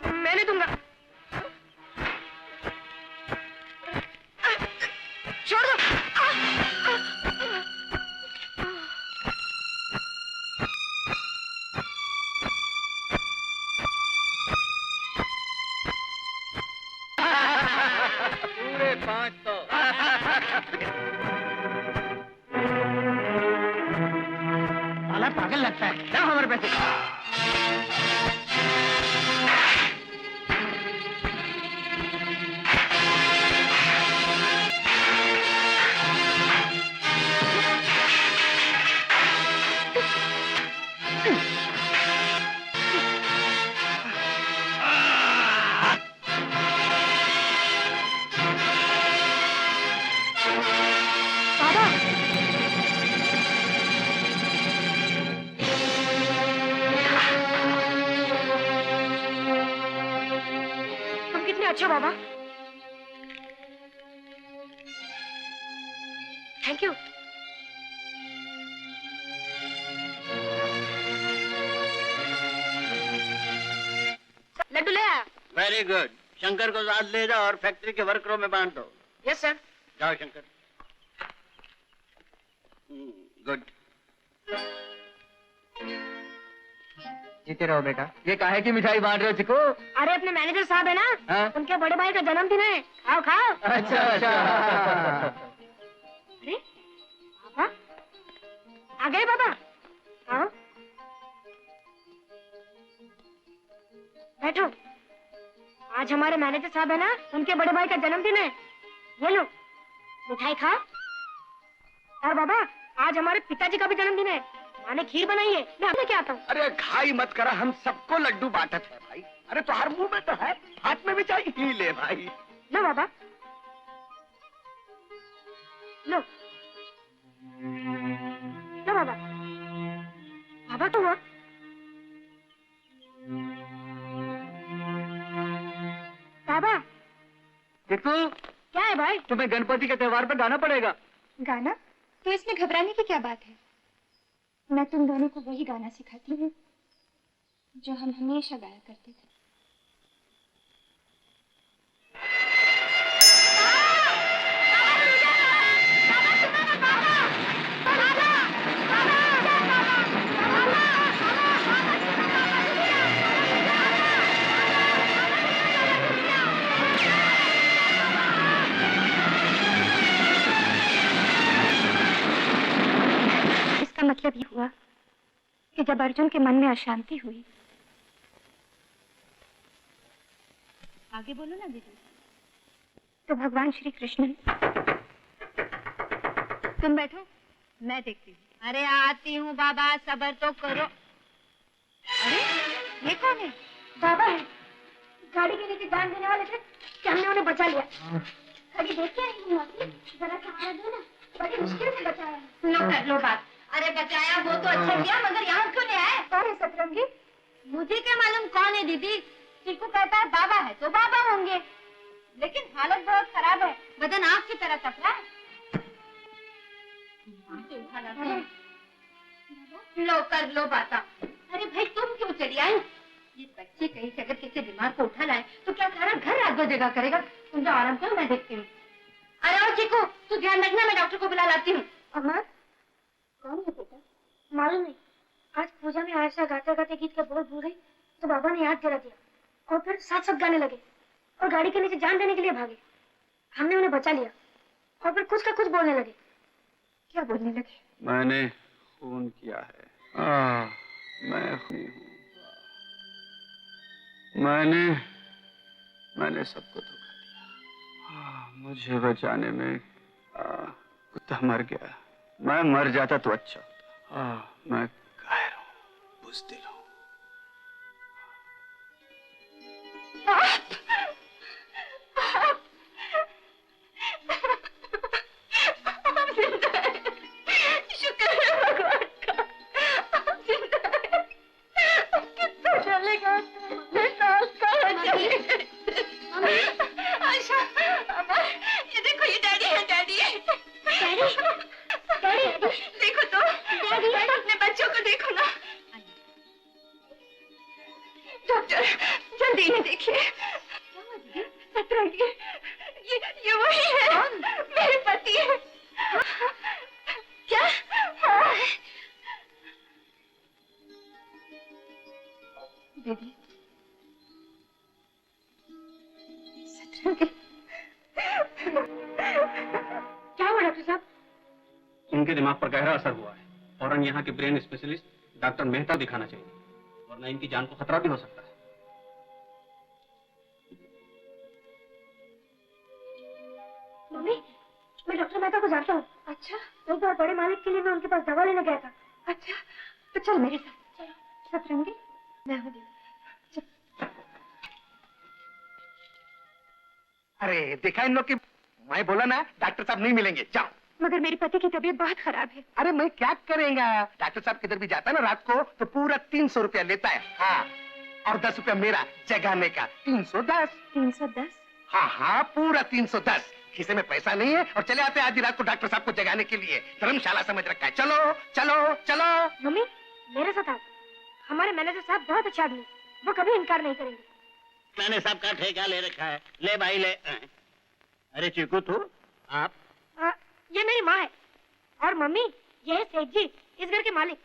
मैं नहीं दूंगा। छोड़ दो। पूरे 500। साला पागल लगता है। क्या हमारे पैसे? अच्छा बाबा, थैंक यू। लड्डू ले आया। Very good. शंकर को साथ ले जाओ और फैक्ट्री के वर्करों में बांट दो। Yes sir. जाओ शंकर। गुड। जीते रहो बेटा। ये काहे की मिठाई बांट रहे हो चिको? अरे अपने मैनेजर साहब है ना, हाँ? उनके बड़े भाई का जन्मदिन है, खाओ खाओ। अच्छा अच्छा। अरे पापा आ गए बाबा, आओ बैठो। आज हमारे मैनेजर साहब है ना, उनके बड़े भाई का जन्मदिन है, ये लो मिठाई खाओ। और बाबा आज हमारे पिताजी का भी जन्मदिन है, माने खीर बनाई है, मैं लेके आता हूँ। अरे खाई मत करा, हम सबको लड्डू बांटत है भाई। अरे तो हर मुंह में तो है, हाथ में भी चाहिए। ही ले भाई। लो बाबा लो लो बाबा। बाबा तो हुआ। बाबा चिकू, क्या है भाई? तुम्हें गणपति के त्योहार पर गाना पड़ेगा। गाना? तो इसमें घबराने की क्या बात है? मैं तुम दोनों को वही गाना सिखाती हूँ जो हम हमेशा गाया करते थे। मतलब ये हुआ कि जब अर्जुन के मन में अशांति हुई। आगे बोलो ना दीदी। तो भगवान श्री कृष्ण। तुम बैठो, मैं देखती हूँ। अरे आती हूँ बाबा, सब्र तो करो। अरे ये कौन है? बाबा है, गाड़ी के नीचे जान देने वाले थे कि हमने उन्हें बचा लिया। गाड़ी देख के आई हूँ, जरा सहारा दो ना, बड़ी मुश्किल से बचाया। लो कर लो बात। अरे बचाया वो तो अच्छा किया, मगर यहाँ क्यों ले आए? कौन है सतरंगी? मुझे क्या मालूम कौन है दीदी। चिकू कहता है बाबा है तो बाबा होंगे, लेकिन हालत बहुत खराब है, बदन आग की तरह तप रहा है। लो कर लो बाता। अरे भाई तुम क्यों चली आई? ये बच्चे कहीं से अगर किसी बीमार को उठा लाए तो क्या सारा घर आग जगह करेगा? तुम जो आराम करो, मैं देखती हूँ। अरे और चिकू तू ध्यान रखना, मैं डॉक्टर को बुला लाती हूँ। अम्मा, कौन है बेटा? मालूम नहीं, आज पूजा में आयशा गाते गाते गीत के बोल भूल गई तो बाबा ने याद दिला दिया और फिर साथ साथ गाने लगे और गाड़ी के नीचे जान देने के लिए भागे। हमने उन्हें बचा लिया और फिर कुछ का कुछ बोलने लगे। क्या बोलने लगे? मैंने खून किया है, मैं खूनी हूँ, मैंने सबको धोखा दिया। मुझे बचाने में कुत्ता मर गया। मैं मर जाता तो अच्छा होता। मैं कायर हूँ, बुज़दिल हूँ। शुक्र है भगवान का, आप जिंदा हैं। कितना चलेगा? आयशा, अमर, ये देखो, ये डैडी है। डैडी देखो तो, अपने बच्चों को देखो ना। डॉक्टर, जल्दी इन्हें देखिए। सतरंगी, ये वही है, मेरे पति है। क्या? दीदी, क्या हुआ डॉक्टर साहब? इनके दिमाग पर गहरा असर हुआ है। फौरन यहाँ के ब्रेन स्पेशलिस्ट डॉक्टर मेहता दिखाना चाहिए, वरना इनकी जान को खतरा भी हो सकता है। मम्मी, मैं डॉक्टर मेहता को जानता हूँ। अच्छा? एक बार बड़े मालिक के लिए मैं उनके पास दवा लेने गया था। अच्छा, तो चल मेरे साथ। चलो। सतरंगी, मैं हूँ दीदी। अरे देखा इन लोग की, मैं बोला ना डॉक्टर साहब नहीं मिलेंगे, जाओ। मगर मेरे पति की तबीयत बहुत खराब है। अरे मैं क्या करेंगा, डॉक्टर साहब किधर भी जाता है ना रात को तो पूरा 300 रुपया लेता है। हाँ, और 10 रुपया मेरा जगाने का। 310। 310? हाँ, पूरा 310। खिसे में पैसा नहीं है और चले आते आधी रात को डॉक्टर साहब को जगाने के लिए। धर्मशाला समझ रखा है। चलो चलो चलो। मम्मी, मेरे साथ आओ। हमारे मैनेजर साहब बहुत अच्छे आदमी, वो कभी इनकार नहीं करेंगे। मैंने सबका ठेका ले रखा है, ले भाई ले। अरे चीकू, तू आप? ये मेरी माँ है और मम्मी ये है सेठ जी, इस घर के मालिक।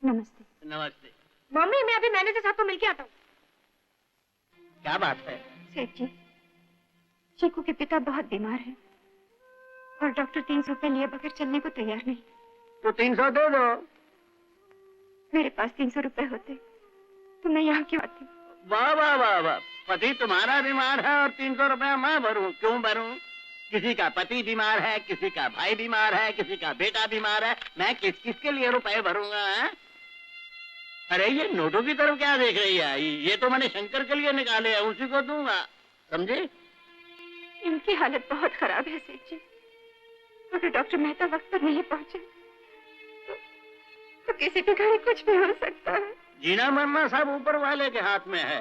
नमस्ते। नमस्ते। मम्मी, मैं अभी मैनेजर साहब को मिलके आता हूँ। क्या बात है? सेठ जी, चीकू के पिता बहुत बीमार हैं और डॉक्टर 300 रुपए लिए बगैर चलने को तैयार नहीं। तो 300 दे दो। मेरे पास 300 रुपए होते तो मैं यहाँ क्यों आती? वाह वाह वाह वाह, पति तुम्हारा बीमार है और 300 रुपया मैं भरूं? क्यों भरूं? किसी का पति बीमार है, किसी का भाई बीमार है, किसी का बेटा बीमार है, मैं किसके लिए रुपए भरूंगा? है? अरे ये नोटों की तरफ क्या देख रही है? ये तो मैंने शंकर के लिए निकाले हैं, उसी को दूंगा, समझे? इनकी हालत बहुत खराब है सेठ जी। अगर डॉक्टर मेहता वक्त पर नहीं पहुंचे तो किसी के घर कुछ भी हो सकता है। जीना मरना सब ऊपर वाले के हाथ में है।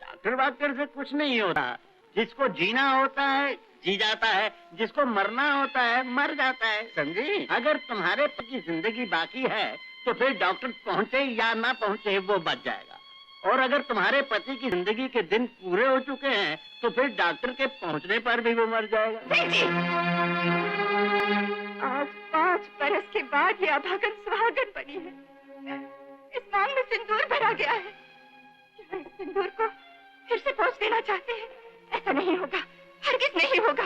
डॉक्टर वाक्टर से कुछ नहीं होता। जिसको जीना होता है जी जाता है, जिसको मरना होता है मर जाता है, समझी? अगर तुम्हारे पति की जिंदगी बाकी है तो फिर डॉक्टर पहुंचे या ना पहुंचे वो बच जाएगा, और अगर तुम्हारे पति की जिंदगी के दिन पूरे हो चुके हैं तो फिर डॉक्टर के पहुंचने पर भी वो मर जाएगा। आज 5 बरस के बाद ये अभागन सुहागन बनी है। इस मांग में सिंदूर भरा गया है। क्या इस सिंदूर को फिर से पोंछ देना चाहते हैं? ऐसा नहीं होगा, हरगिज नहीं होगा।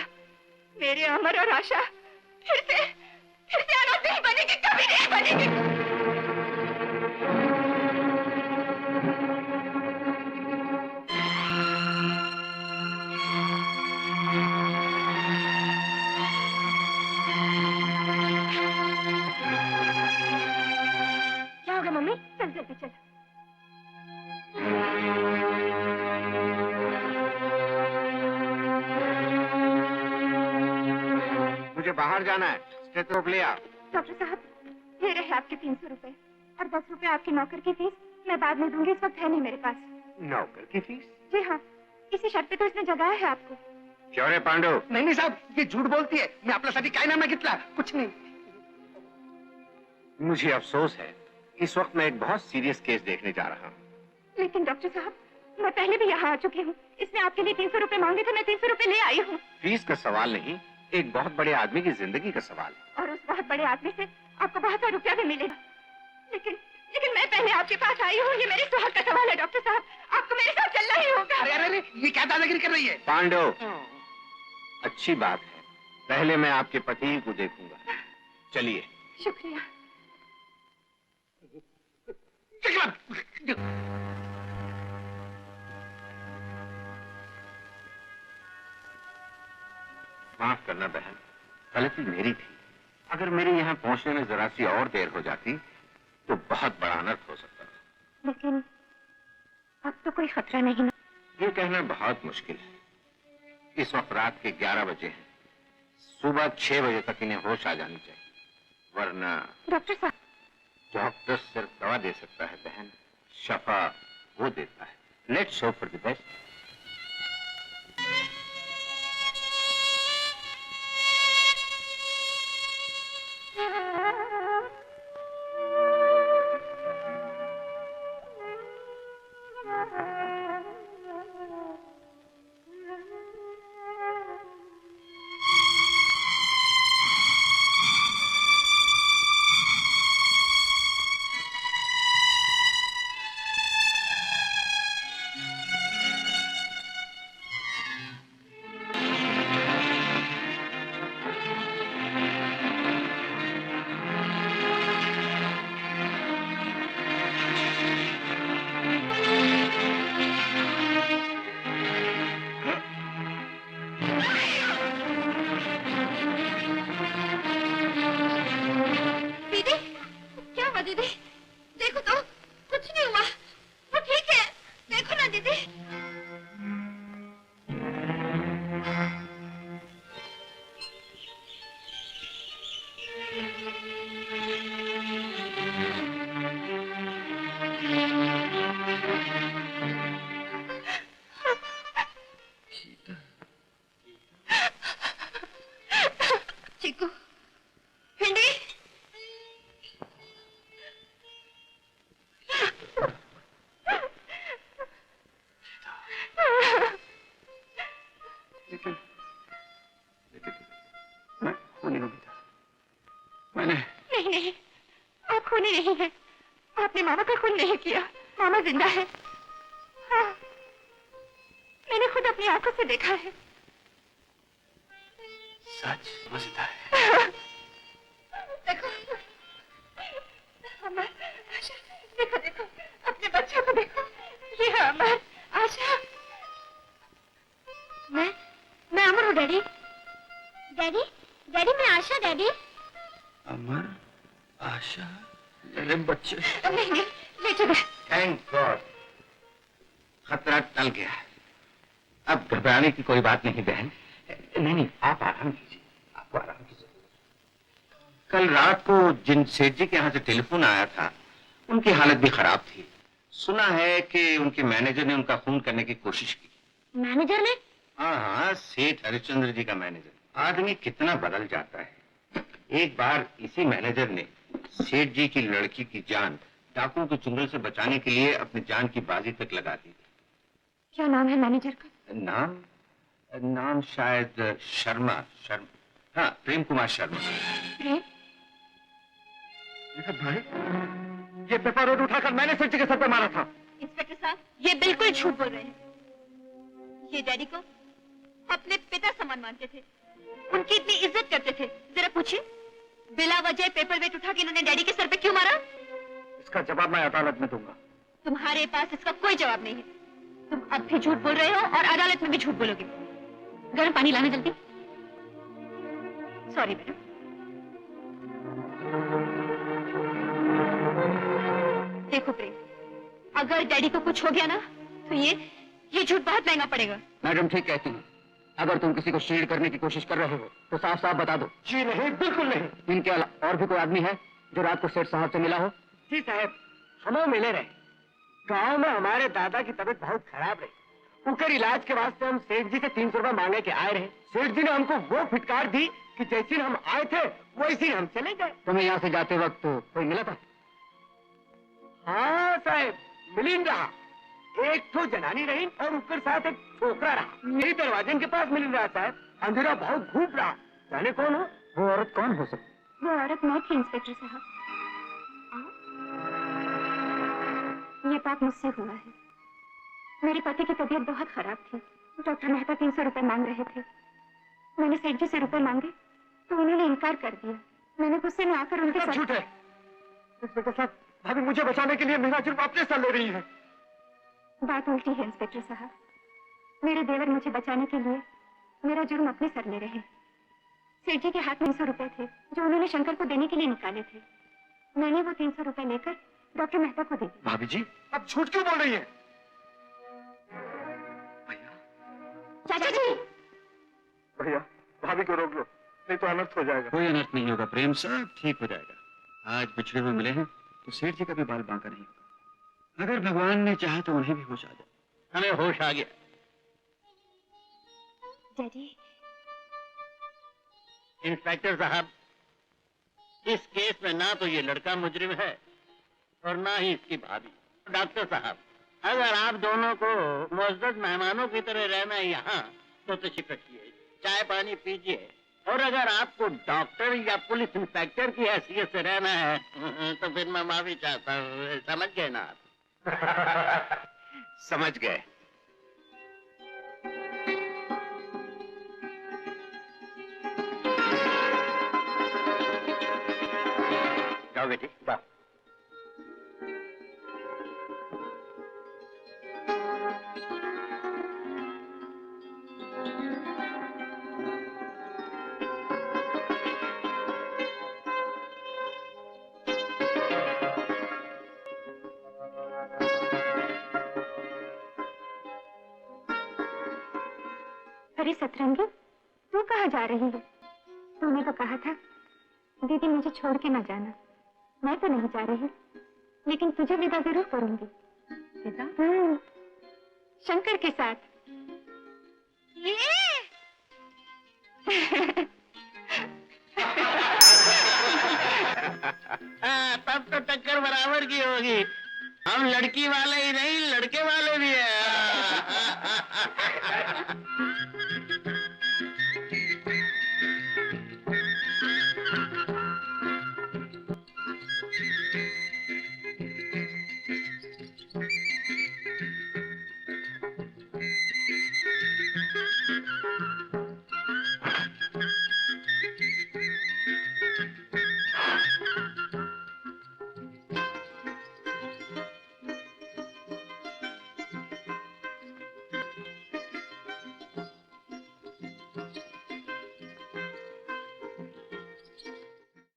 मेरे अमर और आशा फिर से अनाथ नहीं बनेगी, कभी नहीं बनेगी। क्या होगा मम्मी? चल जल्दी चल। मुझे बाहर जाना है, स्टेथोस्कोप ले आ। डॉक्टर साहब, ये रहे आपके 300 रुपए और 10 रुपए आपके नौकर की फीस। मैं बाद में दूंगी, इस वक्त है नहीं मेरे पास। नौकर की फीस? जी हाँ, इसी शर्त पे तो इसने जगाया है आपको। क्यों रे पांडु? नहीं साहब, ये झूठ बोलती है। मैं आपल्यासाठी काय नाम मागितला? कुछ नहीं। मुझे अफसोस है, इस वक्त मैं एक बहुत सीरियस केस देखने जा रहा हूँ। लेकिन डॉक्टर साहब, मैं पहले भी यहाँ आ चुकी हूँ। इसने आपके लिए 300 रुपए मांगे थे, मैं 300 रुपए ले आई हूँ। फीस का सवाल नहीं, एक बहुत बड़े आदमी की जिंदगी का सवाल है। और उस बहुत बड़े आदमी से आपको बहुत सारा रुपया भी मिलेगा। लेकिन लेकिन मैं पहले आपके पास आई हूँ। ये मेरे सुहाग का सवाल है डॉक्टर साहब, आपको मेरे साथ चलना ही होगा। अरे अरे अरे, ये क्या दादागिरी कर रही है? पांडव, अच्छी बात है, पहले मैं आपके पति को देखूंगा। चलिए। शुक्रिया। माफ करना बहन, गलती मेरी थी। अगर मेरे यहाँ पहुंचने में जरा सी और देर हो जाती तो बहुत बड़ा अनर्थ हो सकता था। लेकिन अब तो कोई खतरा नहीं ना? ये कहना बहुत मुश्किल है। इस वक्त रात के 11 बजे हैं। सुबह 6 बजे तक इन्हें होश आ जानी चाहिए, वरना। डॉक्टर साहब, डॉक्टर सिर्फ दवा दे सकता है बहन, शफा वो देता है। Let's hope for the best. जिंदा है। हाँ, मैंने खुद अपनी आंखों से देखा है। सच वो जिंदा है? देखो, अमर, आशा, देखो देखो अपने बच्चों को देखो। ये है अमर, आशा। मैं अमर हूँ डैडी। डैडी, डैडी मैं आशा डैडी। अमर, आशा, मेरे बच्चे। नहीं नहीं, ले चलो। थैंक गॉड, खतरा टल गया। अब घबराने की कोई बात नहीं बहन। नहीं नहीं, आप आराम कीजिए, आपको आराम कीजिए। कल रात को जिन सेठ जी के यहाँ से टेलीफोन आया था, उनकी हालत भी खराब थी। सुना है कि उनके मैनेजर ने उनका खून करने की कोशिश की। मैनेजर ने? हाँ हाँ, सेठ हरिश्चंद्र जी का मैनेजर। आदमी कितना बदल जाता है। एक बार इसी मैनेजर ने सेठ जी की लड़की की जान डाकुओं के चुंगल से बचाने के लिए अपनी जान की बाजी तक लगा दी। क्या नाम है मैनेजर का? नाम शायद शर्मा। हाँ, प्रेम कुमार शर्मा। प्रेम? भाई, ये पेपर रोड उठाकर मैंने सेठ जी के सर पे मारा था। इंस्पेक्टर साहब, ये बिल्कुल झूठ बोल रहे हैं। ये डैडी को अपने पिता समान मानते थे, उनकी इतनी इज्जत करते थे। जरा पूछिए, बिला वजह पेपर वेट उठा के इन्होंने डैडी के सर पे क्यों मारा? इसका जवाब मैं अदालत में दूंगा। तुम्हारे पास इसका कोई जवाब नहीं है। तुम अब भी झूठ बोल रहे हो और अदालत में भी झूठ बोलोगे। गर्म पानी लाना जल्दी। Sorry madam. देखो प्रेम, अगर डैडी को कुछ हो गया ना, तो ये झूठ बहुत महंगा पड़ेगा। मैडम ठीक कहती हैं। अगर तुम किसी को शील्ड करने की कोशिश कर रहे हो तो साफ साफ बता दो। जी नहीं, बिल्कुल नहीं। इनके अलावा और भी कोई आदमी है जो रात को सेठ साहब से मिला हो? जी साहब, हम मिले रहे। गांव में हमारे दादा की तबीयत बहुत खराब रही। उनके इलाज के वास्ते हम सेठ जी से 300 रुपए मांगे के आए रहे। सेठ जी ने हमको वो फिटकार दी कि जैसे हम आए थे वैसे हम चले गए। तुम्हें यहाँ से जाते वक्त कोई मिला था? हाँ साहब, मिल रहा। एक तो जनानी रही और ऊपर साथ एक छोकरा रहा। मेरे दरवाजे के पास मिल रहा साहब। अंधेरा बहुत धूप रहा। जाने कौन हो? वो औरत कौन हो सकती? वो औरत मैं थी इंस्पेक्टर साहब। ये पाप मुझसे हुआ है। मेरे पति की तबीयत बहुत खराब थी। डॉक्टर मेहता 300 रुपए मांग रहे थे। मैंने सेठ जी से रुपए मांगे तो उन्होंने इनकार कर दिया। मैंने गुस्से में आकर उनके साथ... झूठ है इंस्पेक्टर साहब। भाभी मुझे बचाने के लिए मेरा जुर्म अपने सर ले रही है। बात उल्टी है इंस्पेक्टर साहब। मेरे देवर मुझे बचाने के लिए मेरा जुर्म अपने सर ले रहे हैं। सेठ जी के हाथ में 300 रुपए थे जो उन्होंने शंकर को देने के लिए निकाले थे। मैंने वो 300 रुपए लेकर डॉक्टर मेहता को दे दिए। भाभी जी अब झूठ क्यों बोल रही है? चाचा जी! भैया भाभी को रोक लो, नहीं तो अनर्थ हो जाएगा। कोई अनर्थ नहीं होगा प्रेम, सब ठीक हो जाएगा। आज बिछड़े हुए मिले हैं तो सेठ जी का भी बाल बांका नहीं होगा। अगर भगवान ने चाहा तो उन्हें भी होश आ जाए। हमें होश आ गया। डैडी, इंस्पेक्टर साहब, इस केस में ना तो ये लड़का मुजरिम है और ना ही इसकी भाभी। डॉक्टर साहब, अगर आप दोनों को मुअज़्ज़ज़ मेहमानों की तरह रहना है यहाँ तो तशरीफ रखिए, चाय पानी पीजिए। और अगर आपको डॉक्टर या पुलिस इंस्पेक्टर की हैसियत से रहना है तो फिर मैं माफी चाहता हूँ। समझ गए ना आप? समझ गए। जाओ बेटी, जाओ। अरे सतरंगी, तू कहाँ जा रही है? तूने तो कहा था दीदी मुझे छोड़ के न जाना। मैं तो नहीं जा रही, लेकिन तुझे विदा जरूर करूंगी। विदा? शंकर के साथ। तब तो टक्कर बराबर की होगी। हम लड़की वाले ही नहीं, लड़के वाले भी हैं।